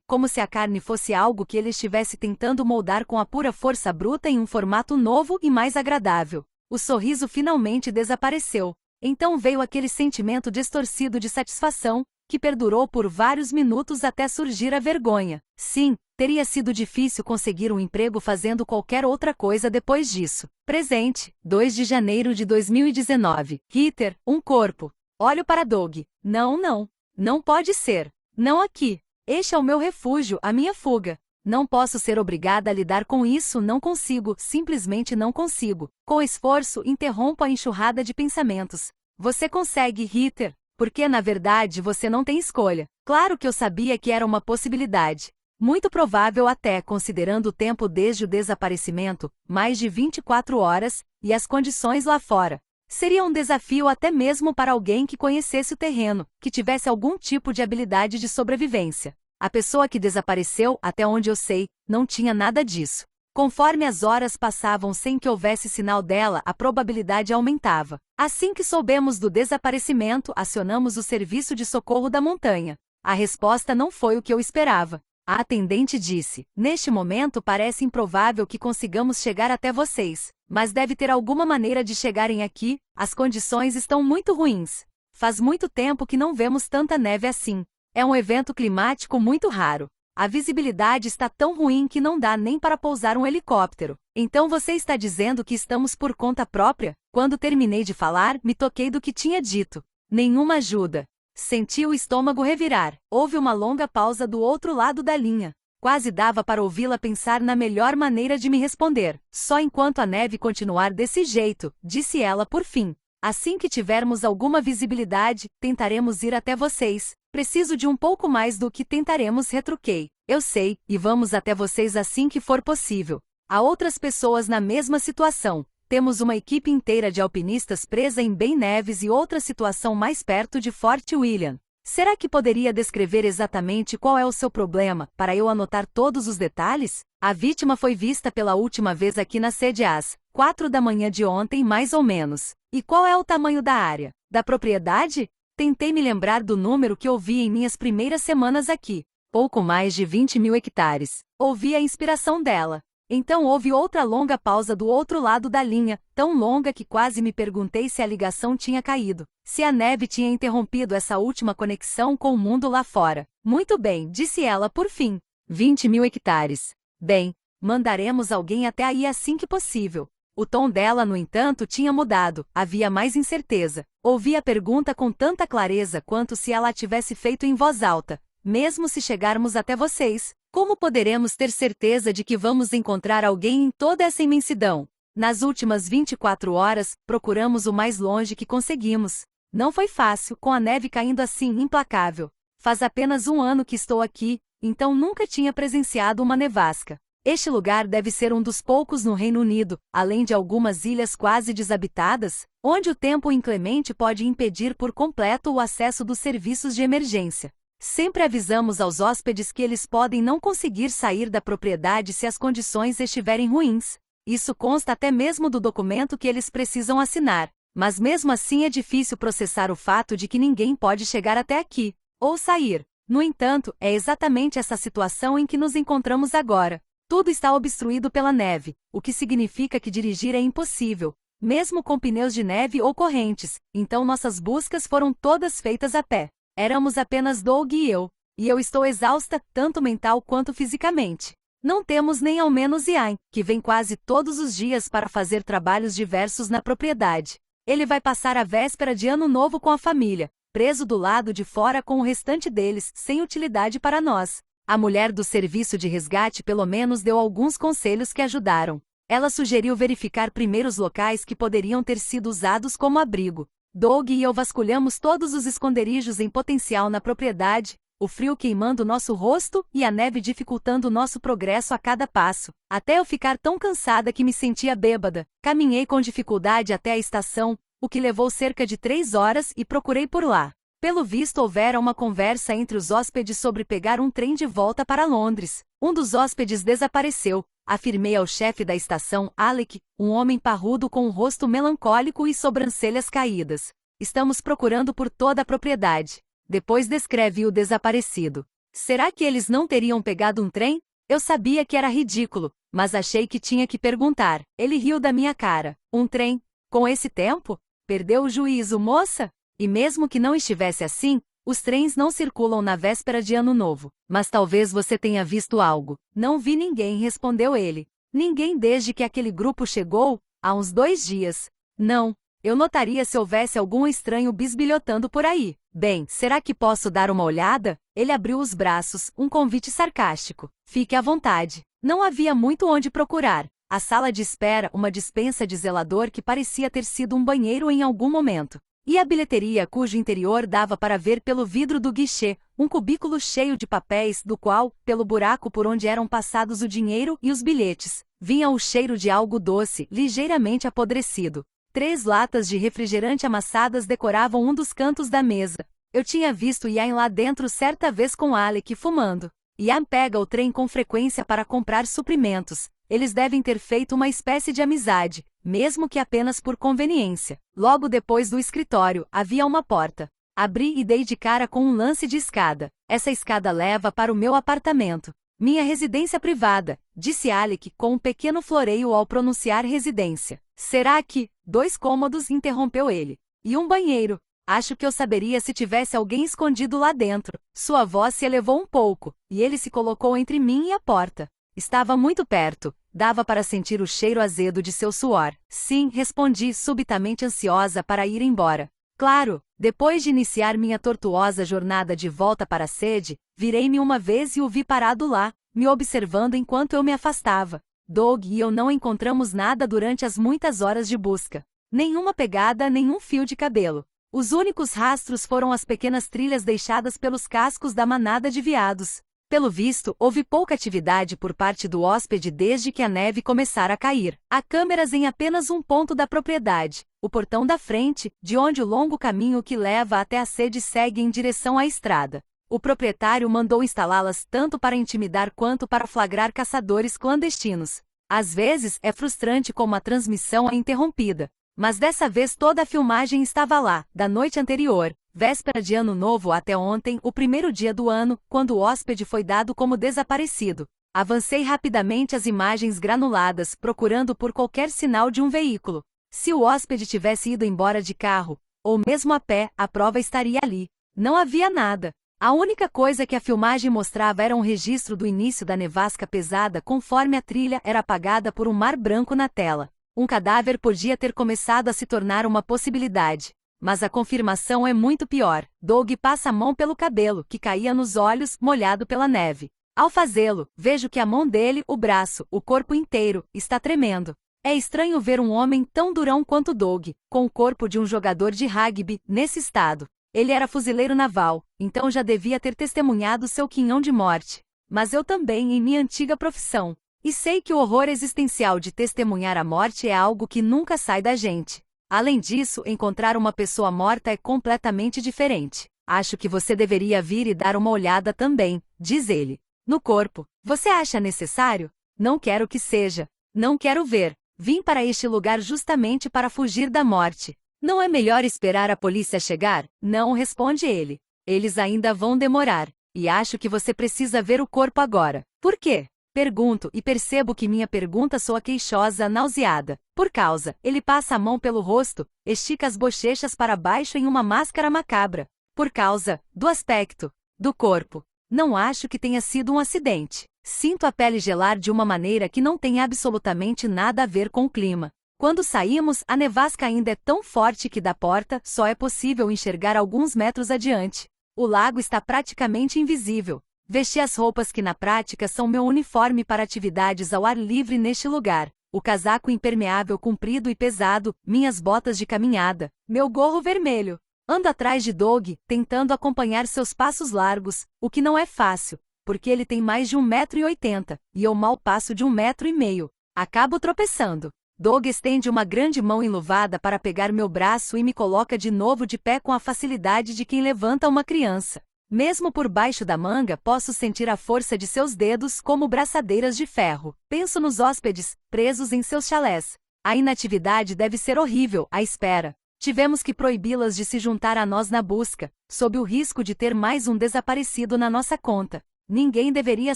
como se a carne fosse algo que ele estivesse tentando moldar com a pura força bruta em um formato novo e mais agradável. O sorriso finalmente desapareceu. Então veio aquele sentimento distorcido de satisfação, que perdurou por vários minutos até surgir a vergonha. Sim, teria sido difícil conseguir um emprego fazendo qualquer outra coisa depois disso. Presente, 2 de janeiro de 2019. Hitter, um corpo. Olho para Doug. Não. Não pode ser. Não aqui. Este é o meu refúgio, a minha fuga. Não posso ser obrigada a lidar com isso, não consigo, simplesmente não consigo. Com esforço, interrompo a enxurrada de pensamentos. Você consegue, Hitter. Porque na verdade você não tem escolha. Claro que eu sabia que era uma possibilidade. Muito provável até, considerando o tempo desde o desaparecimento, mais de 24 horas, e as condições lá fora. Seria um desafio até mesmo para alguém que conhecesse o terreno, que tivesse algum tipo de habilidade de sobrevivência. A pessoa que desapareceu, até onde eu sei, não tinha nada disso. Conforme as horas passavam sem que houvesse sinal dela, a probabilidade aumentava. Assim que soubemos do desaparecimento, acionamos o serviço de socorro da montanha. A resposta não foi o que eu esperava. A atendente disse: "Neste momento parece improvável que consigamos chegar até vocês, mas deve ter alguma maneira de chegarem aqui, as condições estão muito ruins. Faz muito tempo que não vemos tanta neve assim. É um evento climático muito raro. A visibilidade está tão ruim que não dá nem para pousar um helicóptero. Então você está dizendo que estamos por conta própria?" Quando terminei de falar, me toquei do que tinha dito. Nenhuma ajuda. Senti o estômago revirar. Houve uma longa pausa do outro lado da linha. Quase dava para ouvi-la pensar na melhor maneira de me responder. "Só enquanto a neve continuar desse jeito", disse ela por fim. "Assim que tivermos alguma visibilidade, tentaremos ir até vocês. Preciso de um pouco mais do que tentaremos", retruquei. "Eu sei, e vamos até vocês assim que for possível." Há outras pessoas na mesma situação. Temos uma equipe inteira de alpinistas presa em Ben Nevis e outra situação mais perto de Fort William. Será que poderia descrever exatamente qual é o seu problema, para eu anotar todos os detalhes? A vítima foi vista pela última vez aqui na sede às 4 da manhã de ontem, mais ou menos. E qual é o tamanho da área? Da propriedade? Tentei me lembrar do número que ouvi em minhas primeiras semanas aqui. Pouco mais de 20.000 hectares. Ouvi a inspiração dela. Então houve outra longa pausa do outro lado da linha, tão longa que quase me perguntei se a ligação tinha caído, se a neve tinha interrompido essa última conexão com o mundo lá fora. "Muito bem", disse ela por fim. 20.000 hectares. Bem, mandaremos alguém até aí assim que possível. O tom dela, no entanto, tinha mudado, havia mais incerteza. Ouvi a pergunta com tanta clareza quanto se ela a tivesse feito em voz alta. "Mesmo se chegarmos até vocês, como poderemos ter certeza de que vamos encontrar alguém em toda essa imensidão? Nas últimas 24 horas, procuramos o mais longe que conseguimos. Não foi fácil, com a neve caindo assim implacável. Faz apenas um ano que estou aqui, então nunca tinha presenciado uma nevasca. Este lugar deve ser um dos poucos no Reino Unido, além de algumas ilhas quase desabitadas, onde o tempo inclemente pode impedir por completo o acesso dos serviços de emergência. Sempre avisamos aos hóspedes que eles podem não conseguir sair da propriedade se as condições estiverem ruins. Isso consta até mesmo do documento que eles precisam assinar. Mas mesmo assim é difícil processar o fato de que ninguém pode chegar até aqui, ou sair. No entanto, é exatamente essa situação em que nos encontramos agora. Tudo está obstruído pela neve, o que significa que dirigir é impossível, mesmo com pneus de neve ou correntes, então nossas buscas foram todas feitas a pé. Éramos apenas Doug e eu estou exausta, tanto mental quanto fisicamente. Não temos nem ao menos Ian, que vem quase todos os dias para fazer trabalhos diversos na propriedade. Ele vai passar a véspera de Ano Novo com a família, preso do lado de fora com o restante deles, sem utilidade para nós. A mulher do serviço de resgate pelo menos deu alguns conselhos que ajudaram. Ela sugeriu verificar primeiro os locais que poderiam ter sido usados como abrigo. Doug e eu vasculhamos todos os esconderijos em potencial na propriedade, o frio queimando nosso rosto e a neve dificultando nosso progresso a cada passo, até eu ficar tão cansada que me sentia bêbada. Caminhei com dificuldade até a estação, o que levou cerca de 3 horas, e procurei por lá. Pelo visto houvera uma conversa entre os hóspedes sobre pegar um trem de volta para Londres. Um dos hóspedes desapareceu. Afirmei ao chefe da estação, Alec, um homem parrudo com um rosto melancólico e sobrancelhas caídas. "Estamos procurando por toda a propriedade." Depois descreve o desaparecido. "Será que eles não teriam pegado um trem?" Eu sabia que era ridículo, mas achei que tinha que perguntar. Ele riu da minha cara. "Um trem? Com esse tempo? Perdeu o juízo, moça?" E mesmo que não estivesse assim, os trens não circulam na véspera de Ano Novo. "Mas talvez você tenha visto algo." "Não vi ninguém", respondeu ele. "Ninguém desde que aquele grupo chegou, há uns 2 dias." "Não. Eu notaria se houvesse algum estranho bisbilhotando por aí." "Bem, será que posso dar uma olhada?" Ele abriu os braços, um convite sarcástico. "Fique à vontade." Não havia muito onde procurar. A sala de espera, uma despensa de zelador que parecia ter sido um banheiro em algum momento. E a bilheteria, cujo interior dava para ver pelo vidro do guichê, um cubículo cheio de papéis, do qual, pelo buraco por onde eram passados o dinheiro e os bilhetes, vinha o cheiro de algo doce, ligeiramente apodrecido. 3 latas de refrigerante amassadas decoravam um dos cantos da mesa. Eu tinha visto Ian lá dentro certa vez com Alec fumando. Ian pega o trem com frequência para comprar suprimentos. Eles devem ter feito uma espécie de amizade, mesmo que apenas por conveniência. Logo depois do escritório, havia uma porta. Abri e dei de cara com um lance de escada. Essa escada leva para o meu apartamento. Minha residência privada, disse Alec com um pequeno floreio ao pronunciar residência. Será que... 2 cômodos, interrompeu ele. E um banheiro. Acho que eu saberia se tivesse alguém escondido lá dentro. Sua voz se elevou um pouco, e ele se colocou entre mim e a porta. Estava muito perto. Dava para sentir o cheiro azedo de seu suor. Sim, respondi, subitamente ansiosa para ir embora. Claro, depois de iniciar minha tortuosa jornada de volta para a sede, virei-me uma vez e o vi parado lá, me observando enquanto eu me afastava. Doug e eu não encontramos nada durante as muitas horas de busca. Nenhuma pegada, nenhum fio de cabelo. Os únicos rastros foram as pequenas trilhas deixadas pelos cascos da manada de veados. Pelo visto, houve pouca atividade por parte do hóspede desde que a neve começara a cair. Há câmeras em apenas um ponto da propriedade, o portão da frente, de onde o longo caminho que leva até a sede segue em direção à estrada. O proprietário mandou instalá-las tanto para intimidar quanto para flagrar caçadores clandestinos. Às vezes, é frustrante como a transmissão é interrompida. Mas dessa vez toda a filmagem estava lá, da noite anterior, véspera de Ano Novo até ontem, o primeiro dia do ano, quando o hóspede foi dado como desaparecido. Avancei rapidamente as imagens granuladas, procurando por qualquer sinal de um veículo. Se o hóspede tivesse ido embora de carro, ou mesmo a pé, a prova estaria ali. Não havia nada. A única coisa que a filmagem mostrava era um registro do início da nevasca pesada conforme a trilha era apagada por um mar branco na tela. Um cadáver podia ter começado a se tornar uma possibilidade. Mas a confirmação é muito pior. Doug passa a mão pelo cabelo, que caía nos olhos, molhado pela neve. Ao fazê-lo, vejo que a mão dele, o braço, o corpo inteiro, está tremendo. É estranho ver um homem tão durão quanto Doug, com o corpo de um jogador de rugby, nesse estado. Ele era fuzileiro naval, então já devia ter testemunhado seu quinhão de morte. Mas eu também em minha antiga profissão. E sei que o horror existencial de testemunhar a morte é algo que nunca sai da gente. Além disso, encontrar uma pessoa morta é completamente diferente. Acho que você deveria vir e dar uma olhada também, diz ele. No corpo. Você acha necessário? Não quero que seja. Não quero ver. Vim para este lugar justamente para fugir da morte. Não é melhor esperar a polícia chegar? Não, responde ele. Eles ainda vão demorar. E acho que você precisa ver o corpo agora. Por quê? Pergunto e percebo que minha pergunta soa queixosa, nauseada. Por causa, ele passa a mão pelo rosto, estica as bochechas para baixo em uma máscara macabra. Por causa do aspecto do corpo. Não acho que tenha sido um acidente. Sinto a pele gelar de uma maneira que não tem absolutamente nada a ver com o clima. Quando saímos, a nevasca ainda é tão forte que da porta só é possível enxergar alguns metros adiante. O lago está praticamente invisível. Vesti as roupas que na prática são meu uniforme para atividades ao ar livre neste lugar. O casaco impermeável comprido e pesado, minhas botas de caminhada, meu gorro vermelho. Ando atrás de Doug, tentando acompanhar seus passos largos, o que não é fácil, porque ele tem mais de 1,80 m, e eu mal passo de 1,5 m. Acabo tropeçando. Doug estende uma grande mão enluvada para pegar meu braço e me coloca de novo de pé com a facilidade de quem levanta uma criança. Mesmo por baixo da manga, posso sentir a força de seus dedos como braçadeiras de ferro. Penso nos hóspedes, presos em seus chalés. A inatividade deve ser horrível, a espera. Tivemos que proibi-las de se juntar a nós na busca, sob o risco de ter mais um desaparecido na nossa conta. Ninguém deveria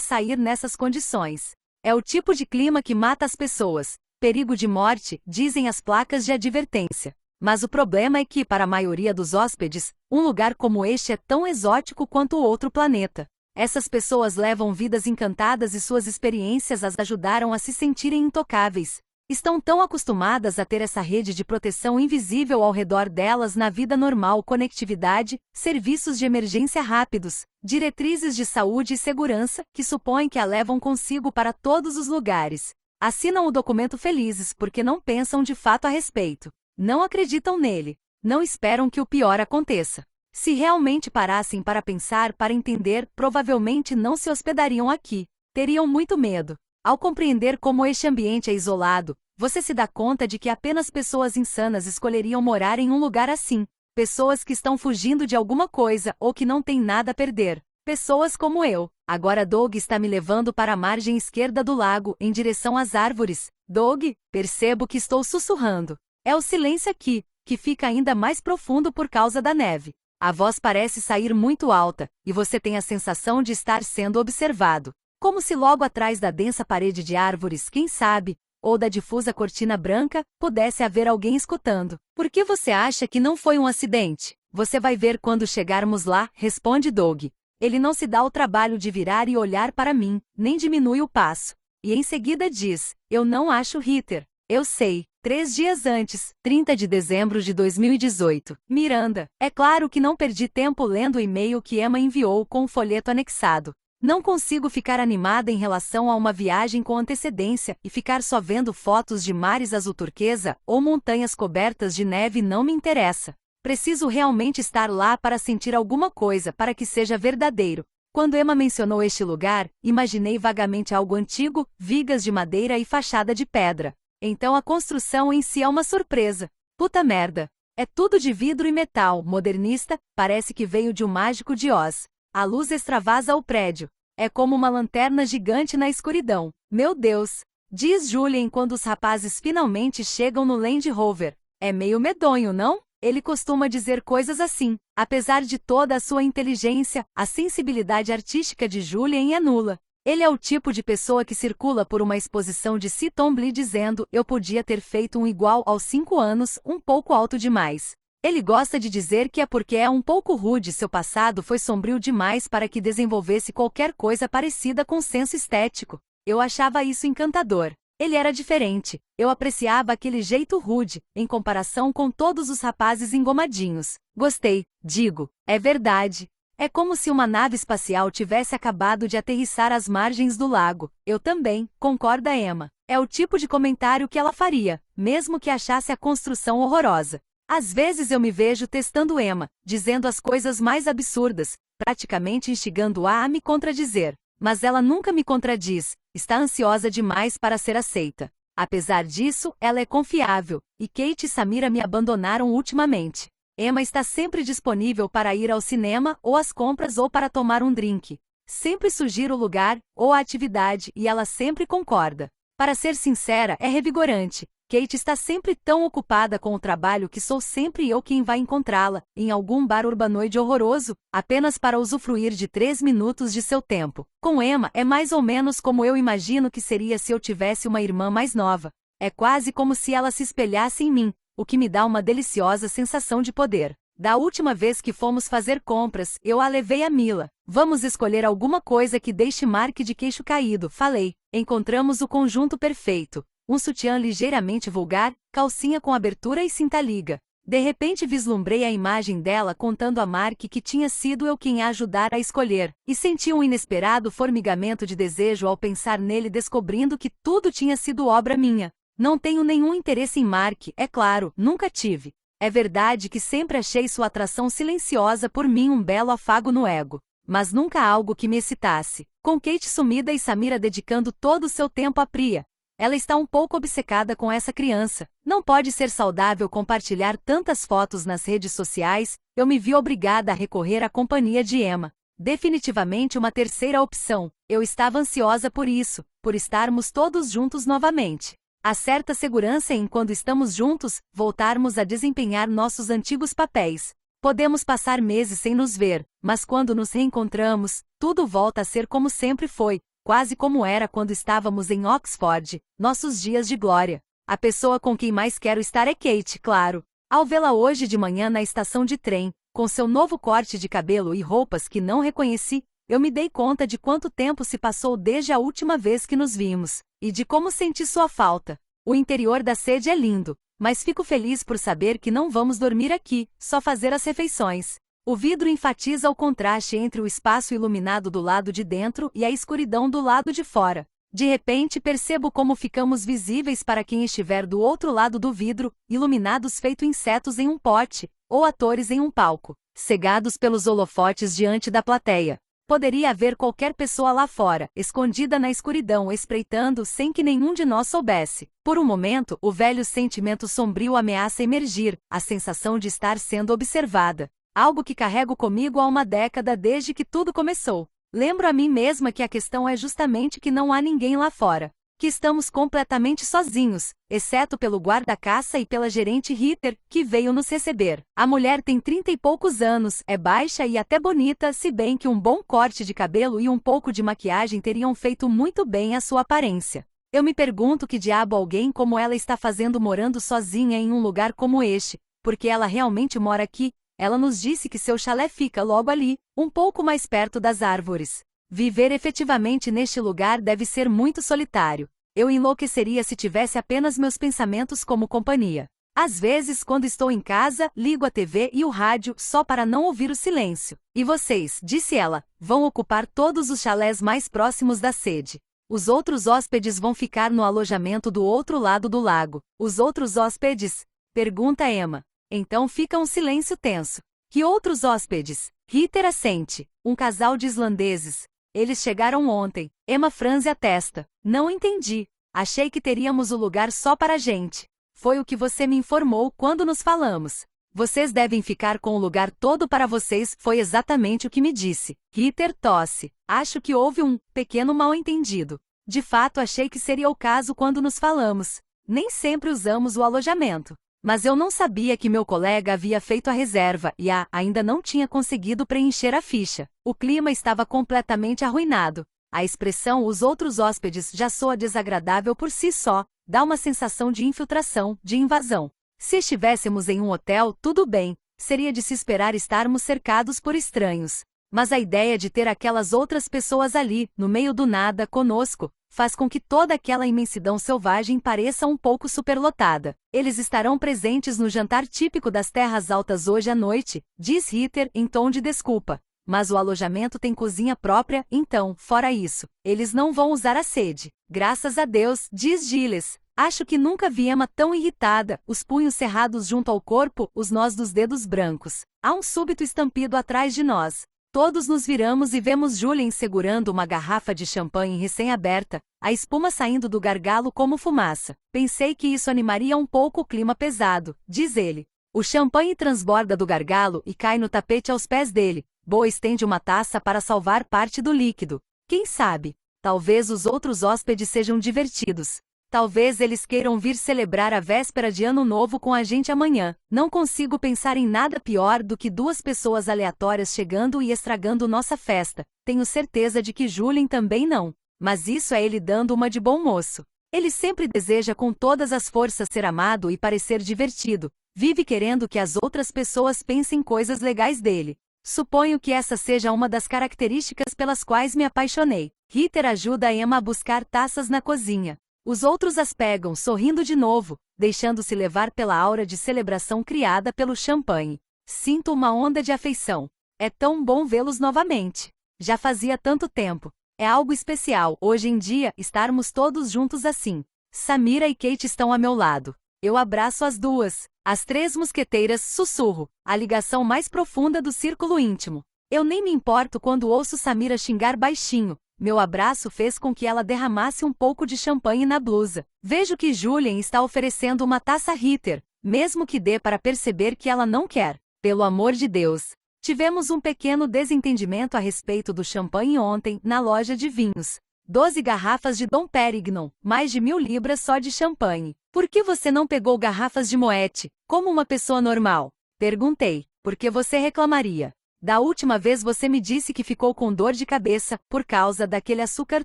sair nessas condições. É o tipo de clima que mata as pessoas. Perigo de morte, dizem as placas de advertência. Mas o problema é que, para a maioria dos hóspedes, um lugar como este é tão exótico quanto o outro planeta. Essas pessoas levam vidas encantadas e suas experiências as ajudaram a se sentirem intocáveis. Estão tão acostumadas a ter essa rede de proteção invisível ao redor delas na vida normal, conectividade, serviços de emergência rápidos, diretrizes de saúde e segurança, que supõem que a levam consigo para todos os lugares. Assinam o documento felizes porque não pensam de fato a respeito. Não acreditam nele. Não esperam que o pior aconteça. Se realmente parassem para pensar, para entender, provavelmente não se hospedariam aqui. Teriam muito medo. Ao compreender como este ambiente é isolado, você se dá conta de que apenas pessoas insanas escolheriam morar em um lugar assim. Pessoas que estão fugindo de alguma coisa ou que não têm nada a perder. Pessoas como eu. Agora Doug está me levando para a margem esquerda do lago, em direção às árvores. Doug, percebo que estou sussurrando. É o silêncio aqui, que fica ainda mais profundo por causa da neve. A voz parece sair muito alta, e você tem a sensação de estar sendo observado. Como se logo atrás da densa parede de árvores, quem sabe, ou da difusa cortina branca, pudesse haver alguém escutando. Por que você acha que não foi um acidente? Você vai ver quando chegarmos lá, responde Doug. Ele não se dá o trabalho de virar e olhar para mim, nem diminui o passo. E em seguida diz, eu não acho Ritter. Eu sei. 3 dias antes, 30 de dezembro de 2018. Miranda. É claro que não perdi tempo lendo o e-mail que Emma enviou com o folheto anexado. Não consigo ficar animada em relação a uma viagem com antecedência e ficar só vendo fotos de mares azul turquesa ou montanhas cobertas de neve não me interessa. Preciso realmente estar lá para sentir alguma coisa para que seja verdadeiro. Quando Emma mencionou este lugar, imaginei vagamente algo antigo, vigas de madeira e fachada de pedra. Então a construção em si é uma surpresa. Puta merda. É tudo de vidro e metal, modernista, parece que veio de um mágico de Oz. A luz extravasa o prédio. É como uma lanterna gigante na escuridão. Meu Deus! Diz Julien quando os rapazes finalmente chegam no Land Rover. É meio medonho, não? Ele costuma dizer coisas assim. Apesar de toda a sua inteligência, a sensibilidade artística de Julien é nula. Ele é o tipo de pessoa que circula por uma exposição de Sitombli dizendo eu podia ter feito um igual aos 5 anos, um pouco alto demais. Ele gosta de dizer que é porque é um pouco rude, seu passado foi sombrio demais para que desenvolvesse qualquer coisa parecida com senso estético. Eu achava isso encantador. Ele era diferente. Eu apreciava aquele jeito rude, em comparação com todos os rapazes engomadinhos. Gostei, digo. É verdade. É como se uma nave espacial tivesse acabado de aterrissar às margens do lago. Eu também, concorda Emma. É o tipo de comentário que ela faria, mesmo que achasse a construção horrorosa. Às vezes eu me vejo testando Emma, dizendo as coisas mais absurdas, praticamente instigando-a a me contradizer. Mas ela nunca me contradiz, está ansiosa demais para ser aceita. Apesar disso, ela é confiável, e Kate e Samira me abandonaram ultimamente. Emma está sempre disponível para ir ao cinema, ou às compras ou para tomar um drink. Sempre sugiro o lugar, ou a atividade, e ela sempre concorda. Para ser sincera, é revigorante. Kate está sempre tão ocupada com o trabalho que sou sempre eu quem vai encontrá-la, em algum bar urbanoide horroroso, apenas para usufruir de 3 minutos de seu tempo. Com Emma é mais ou menos como eu imagino que seria se eu tivesse uma irmã mais nova. É quase como se ela se espelhasse em mim, o que me dá uma deliciosa sensação de poder. Da última vez que fomos fazer compras, eu a levei a Mila. Vamos escolher alguma coisa que deixe Mark de queixo caído, falei. Encontramos o conjunto perfeito. Um sutiã ligeiramente vulgar, calcinha com abertura e cinta-liga. De repente vislumbrei a imagem dela contando a Mark que tinha sido eu quem a ajudara a escolher, e senti um inesperado formigamento de desejo ao pensar nele descobrindo que tudo tinha sido obra minha. Não tenho nenhum interesse em Mark, é claro, nunca tive. É verdade que sempre achei sua atração silenciosa por mim um belo afago no ego. Mas nunca algo que me excitasse. Com Kate sumida e Samira dedicando todo o seu tempo a Priya. Ela está um pouco obcecada com essa criança. Não pode ser saudável compartilhar tantas fotos nas redes sociais, eu me vi obrigada a recorrer à companhia de Emma. Definitivamente uma terceira opção. Eu estava ansiosa por isso, por estarmos todos juntos novamente. Há certa segurança em quando estamos juntos, voltarmos a desempenhar nossos antigos papéis. Podemos passar meses sem nos ver, mas quando nos reencontramos, tudo volta a ser como sempre foi, quase como era quando estávamos em Oxford, nossos dias de glória. A pessoa com quem mais quero estar é Kate, claro. Ao vê-la hoje de manhã na estação de trem, com seu novo corte de cabelo e roupas que não reconheci, eu me dei conta de quanto tempo se passou desde a última vez que nos vimos, e de como senti sua falta. O interior da sede é lindo, mas fico feliz por saber que não vamos dormir aqui, só fazer as refeições. O vidro enfatiza o contraste entre o espaço iluminado do lado de dentro e a escuridão do lado de fora. De repente percebo como ficamos visíveis para quem estiver do outro lado do vidro, iluminados feito insetos em um pote, ou atores em um palco, cegados pelos holofotes diante da plateia. Poderia haver qualquer pessoa lá fora, escondida na escuridão, espreitando sem que nenhum de nós soubesse. Por um momento, o velho sentimento sombrio ameaça emergir, a sensação de estar sendo observada. Algo que carrego comigo há uma década desde que tudo começou. Lembro a mim mesma que a questão é justamente que não há ninguém lá fora. Que estamos completamente sozinhos, exceto pelo guarda-caça e pela gerente Ritter, que veio nos receber. A mulher tem 30 e poucos anos, é baixa e até bonita, se bem que um bom corte de cabelo e um pouco de maquiagem teriam feito muito bem à sua aparência. Eu me pergunto que diabo alguém como ela está fazendo morando sozinha em um lugar como este, porque ela realmente mora aqui. Ela nos disse que seu chalé fica logo ali, um pouco mais perto das árvores. Viver efetivamente neste lugar deve ser muito solitário. Eu enlouqueceria se tivesse apenas meus pensamentos como companhia. Às vezes, quando estou em casa, ligo a TV e o rádio só para não ouvir o silêncio. E vocês, disse ela, vão ocupar todos os chalés mais próximos da sede. Os outros hóspedes vão ficar no alojamento do outro lado do lago. Os outros hóspedes? Pergunta Emma. Então fica um silêncio tenso. Que outros hóspedes? Ritter assente. Um casal de islandeses. Eles chegaram ontem. Emma franze a testa. Não entendi. Achei que teríamos o lugar só para a gente. Foi o que você me informou quando nos falamos. Vocês devem ficar com o lugar todo para vocês, foi exatamente o que me disse. Ritter tosse. Acho que houve um pequeno mal-entendido. De fato, achei que seria o caso quando nos falamos. Nem sempre usamos o alojamento. Mas eu não sabia que meu colega havia feito a reserva e ainda não tinha conseguido preencher a ficha. O clima estava completamente arruinado. A expressão "os outros hóspedes" já soa desagradável por si só, dá uma sensação de infiltração, de invasão. Se estivéssemos em um hotel, tudo bem, seria de se esperar estarmos cercados por estranhos. Mas a ideia de ter aquelas outras pessoas ali, no meio do nada, conosco, faz com que toda aquela imensidão selvagem pareça um pouco superlotada. Eles estarão presentes no jantar típico das Terras Altas hoje à noite, diz Ritter em tom de desculpa. Mas o alojamento tem cozinha própria, então, fora isso, eles não vão usar a sede. Graças a Deus, diz Giles. Acho que nunca vi Emma tão irritada, os punhos cerrados junto ao corpo, os nós dos dedos brancos. Há um súbito estampido atrás de nós. Todos nos viramos e vemos Julien segurando uma garrafa de champanhe recém-aberta, a espuma saindo do gargalo como fumaça. Pensei que isso animaria um pouco o clima pesado, diz ele. O champanhe transborda do gargalo e cai no tapete aos pés dele. Bo estende uma taça para salvar parte do líquido. Quem sabe? Talvez os outros hóspedes sejam divertidos. Talvez eles queiram vir celebrar a véspera de Ano Novo com a gente amanhã. Não consigo pensar em nada pior do que duas pessoas aleatórias chegando e estragando nossa festa. Tenho certeza de que Julien também não. Mas isso é ele dando uma de bom moço. Ele sempre deseja com todas as forças ser amado e parecer divertido. Vive querendo que as outras pessoas pensem coisas legais dele. Suponho que essa seja uma das características pelas quais me apaixonei. Ritter ajuda a Emma a buscar taças na cozinha. Os outros as pegam sorrindo de novo, deixando-se levar pela aura de celebração criada pelo champanhe. Sinto uma onda de afeição. É tão bom vê-los novamente. Já fazia tanto tempo. É algo especial, hoje em dia, estarmos todos juntos assim. Samira e Kate estão a meu lado. Eu abraço as duas. As três mosqueteiras, sussurro. A ligação mais profunda do círculo íntimo. Eu nem me importo quando ouço Samira xingar baixinho. Meu abraço fez com que ela derramasse um pouco de champanhe na blusa. Vejo que Julien está oferecendo uma taça Ritter, mesmo que dê para perceber que ela não quer. Pelo amor de Deus. Tivemos um pequeno desentendimento a respeito do champanhe ontem, na loja de vinhos. 12 garrafas de Dom Pérignon, mais de 1000 libras só de champanhe. Por que você não pegou garrafas de Moët, como uma pessoa normal? Perguntei. Por que você reclamaria? Da última vez você me disse que ficou com dor de cabeça, por causa daquele açúcar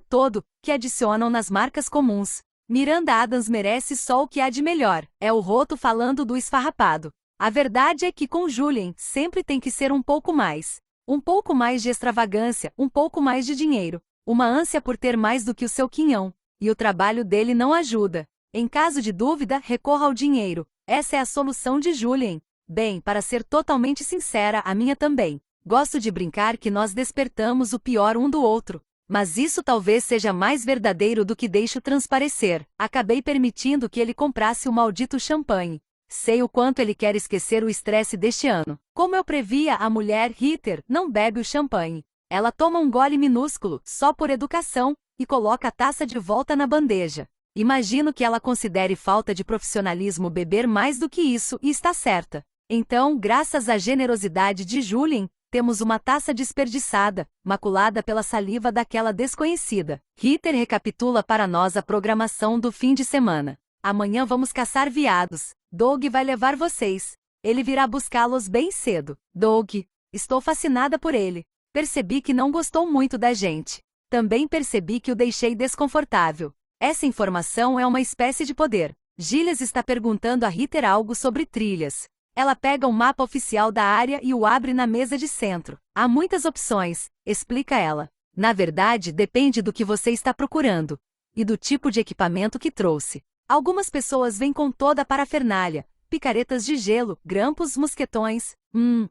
todo, que adicionam nas marcas comuns. Miranda Adams merece só o que há de melhor, é o roto falando do esfarrapado. A verdade é que com Julien, sempre tem que ser um pouco mais. Um pouco mais de extravagância, um pouco mais de dinheiro. Uma ânsia por ter mais do que o seu quinhão. E o trabalho dele não ajuda. Em caso de dúvida, recorra ao dinheiro. Essa é a solução de Julien. Bem, para ser totalmente sincera, a minha também. Gosto de brincar que nós despertamos o pior um do outro. Mas isso talvez seja mais verdadeiro do que deixo transparecer. Acabei permitindo que ele comprasse o maldito champanhe. Sei o quanto ele quer esquecer o estresse deste ano. Como eu previa, a mulher Ritter não bebe o champanhe. Ela toma um gole minúsculo, só por educação, e coloca a taça de volta na bandeja. Imagino que ela considere falta de profissionalismo beber mais do que isso e está certa. Então, graças à generosidade de Julien, temos uma taça desperdiçada, maculada pela saliva daquela desconhecida. Ritter recapitula para nós a programação do fim de semana. Amanhã vamos caçar veados. Doug vai levar vocês. Ele virá buscá-los bem cedo. Doug, estou fascinada por ele. Percebi que não gostou muito da gente. Também percebi que o deixei desconfortável. Essa informação é uma espécie de poder. Gilles está perguntando a Ritter algo sobre trilhas. Ela pega o mapa oficial da área e o abre na mesa de centro. Há muitas opções, explica ela. Na verdade, depende do que você está procurando e do tipo de equipamento que trouxe. Algumas pessoas vêm com toda a parafernália, picaretas de gelo, grampos, mosquetões.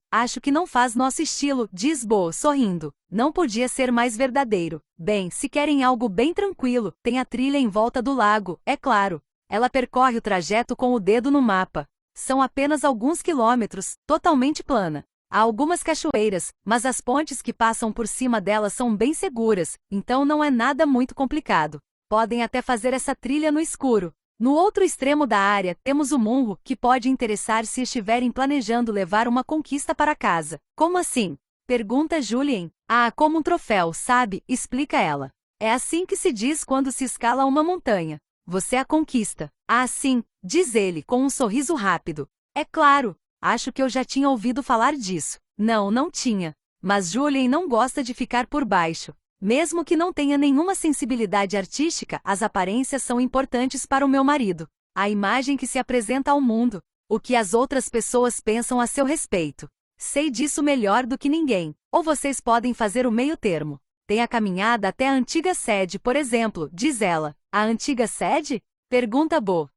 Acho que não faz nosso estilo, diz Bo, sorrindo. Não podia ser mais verdadeiro. Bem, se querem algo bem tranquilo, tem a trilha em volta do lago, é claro. Ela percorre o trajeto com o dedo no mapa. São apenas alguns quilômetros, totalmente plana. Há algumas cachoeiras, mas as pontes que passam por cima delas são bem seguras, então não é nada muito complicado. Podem até fazer essa trilha no escuro. No outro extremo da área, temos o Munro, que pode interessar se estiverem planejando levar uma conquista para casa. Como assim? Pergunta Julien. Como um troféu, sabe? Explica ela. É assim que se diz quando se escala uma montanha. Você a conquista. Sim, diz ele, com um sorriso rápido. É claro, acho que eu já tinha ouvido falar disso. Não tinha. Mas Julien não gosta de ficar por baixo. Mesmo que não tenha nenhuma sensibilidade artística, as aparências são importantes para o meu marido. A imagem que se apresenta ao mundo. O que as outras pessoas pensam a seu respeito. Sei disso melhor do que ninguém. Ou vocês podem fazer o meio termo. Tem a caminhada até a antiga sede, por exemplo, diz ela. A antiga sede? Pergunta Bo.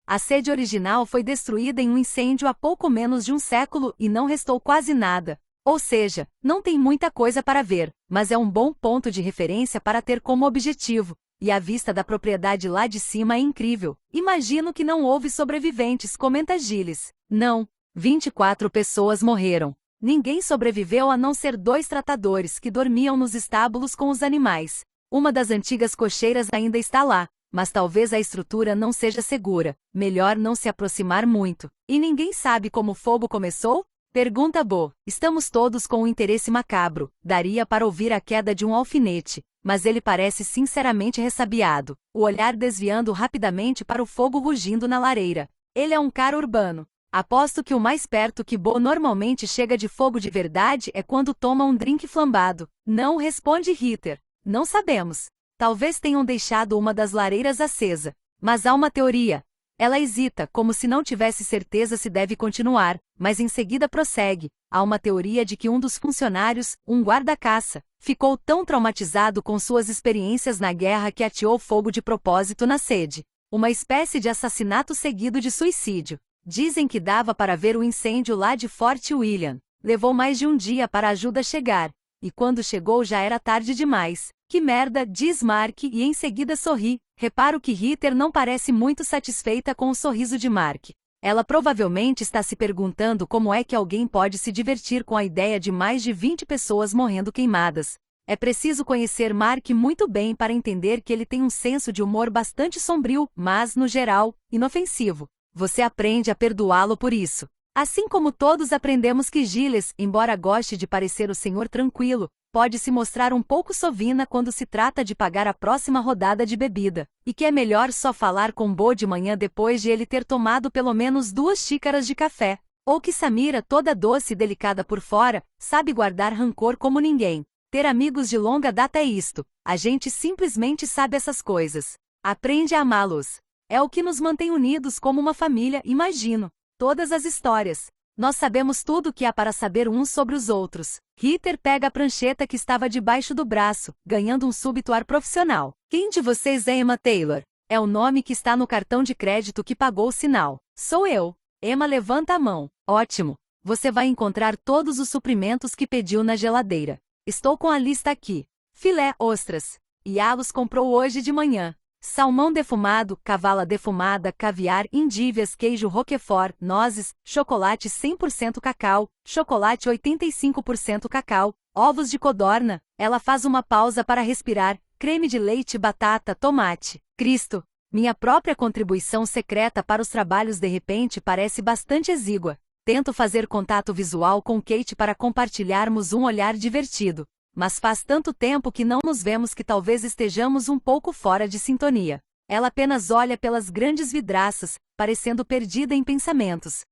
A sede original foi destruída em um incêndio há pouco menos de um século e não restou quase nada. Ou seja, não tem muita coisa para ver, mas é um bom ponto de referência para ter como objetivo. E a vista da propriedade lá de cima é incrível. Imagino que não houve sobreviventes, comenta Gilles. Não. 24 pessoas morreram. Ninguém sobreviveu a não ser 2 tratadores que dormiam nos estábulos com os animais. Uma das antigas cocheiras ainda está lá, mas talvez a estrutura não seja segura. Melhor não se aproximar muito. E ninguém sabe como o fogo começou? Pergunta Bo. Estamos todos com um interesse macabro. Daria para ouvir a queda de um alfinete, mas ele parece sinceramente ressabiado, o olhar desviando rapidamente para o fogo rugindo na lareira. Ele é um cara urbano. Aposto que o mais perto que Bo normalmente chega de fogo de verdade é quando toma um drink flambado. Não, responde Ritter. Não sabemos. Talvez tenham deixado uma das lareiras acesa. Mas há uma teoria. Ela hesita, como se não tivesse certeza se deve continuar, mas em seguida prossegue. Há uma teoria de que um dos funcionários, um guarda-caça, ficou tão traumatizado com suas experiências na guerra que ateou fogo de propósito na sede. Uma espécie de assassinato seguido de suicídio. Dizem que dava para ver o incêndio lá de Fort William. Levou mais de um dia para a ajuda chegar. E quando chegou já era tarde demais. Que merda, diz Mark e em seguida sorri. Reparo que Ritter não parece muito satisfeita com o sorriso de Mark. Ela provavelmente está se perguntando como é que alguém pode se divertir com a ideia de mais de 20 pessoas morrendo queimadas. É preciso conhecer Mark muito bem para entender que ele tem um senso de humor bastante sombrio, mas, no geral, inofensivo. Você aprende a perdoá-lo por isso. Assim como todos aprendemos que Gilles, embora goste de parecer o senhor tranquilo, pode se mostrar um pouco sovina quando se trata de pagar a próxima rodada de bebida, e que é melhor só falar com Bo de manhã depois de ele ter tomado pelo menos 2 xícaras de café, ou que Samira, toda doce e delicada por fora, sabe guardar rancor como ninguém. Ter amigos de longa data é isto, a gente simplesmente sabe essas coisas. Aprende a amá-los. É o que nos mantém unidos como uma família, imagino. Todas as histórias. Nós sabemos tudo o que há para saber uns sobre os outros. Ritter pega a prancheta que estava debaixo do braço, ganhando um súbito ar profissional. Quem de vocês é Emma Taylor? É o nome que está no cartão de crédito que pagou o sinal. Sou eu. Emma levanta a mão. Ótimo. Você vai encontrar todos os suprimentos que pediu na geladeira. Estou com a lista aqui. Filé, ostras. Yalos comprou hoje de manhã. Salmão defumado, cavala defumada, caviar, endívias, queijo roquefort, nozes, chocolate 100% cacau, chocolate 85% cacau, ovos de codorna. Ela faz uma pausa para respirar, creme de leite, batata, tomate. Cristo! Minha própria contribuição secreta para os trabalhos de repente parece bastante exígua. Tento fazer contato visual com Kate para compartilharmos um olhar divertido. Mas faz tanto tempo que não nos vemos que talvez estejamos um pouco fora de sintonia. Ela apenas olha pelas grandes vidraças, parecendo perdida em pensamentos.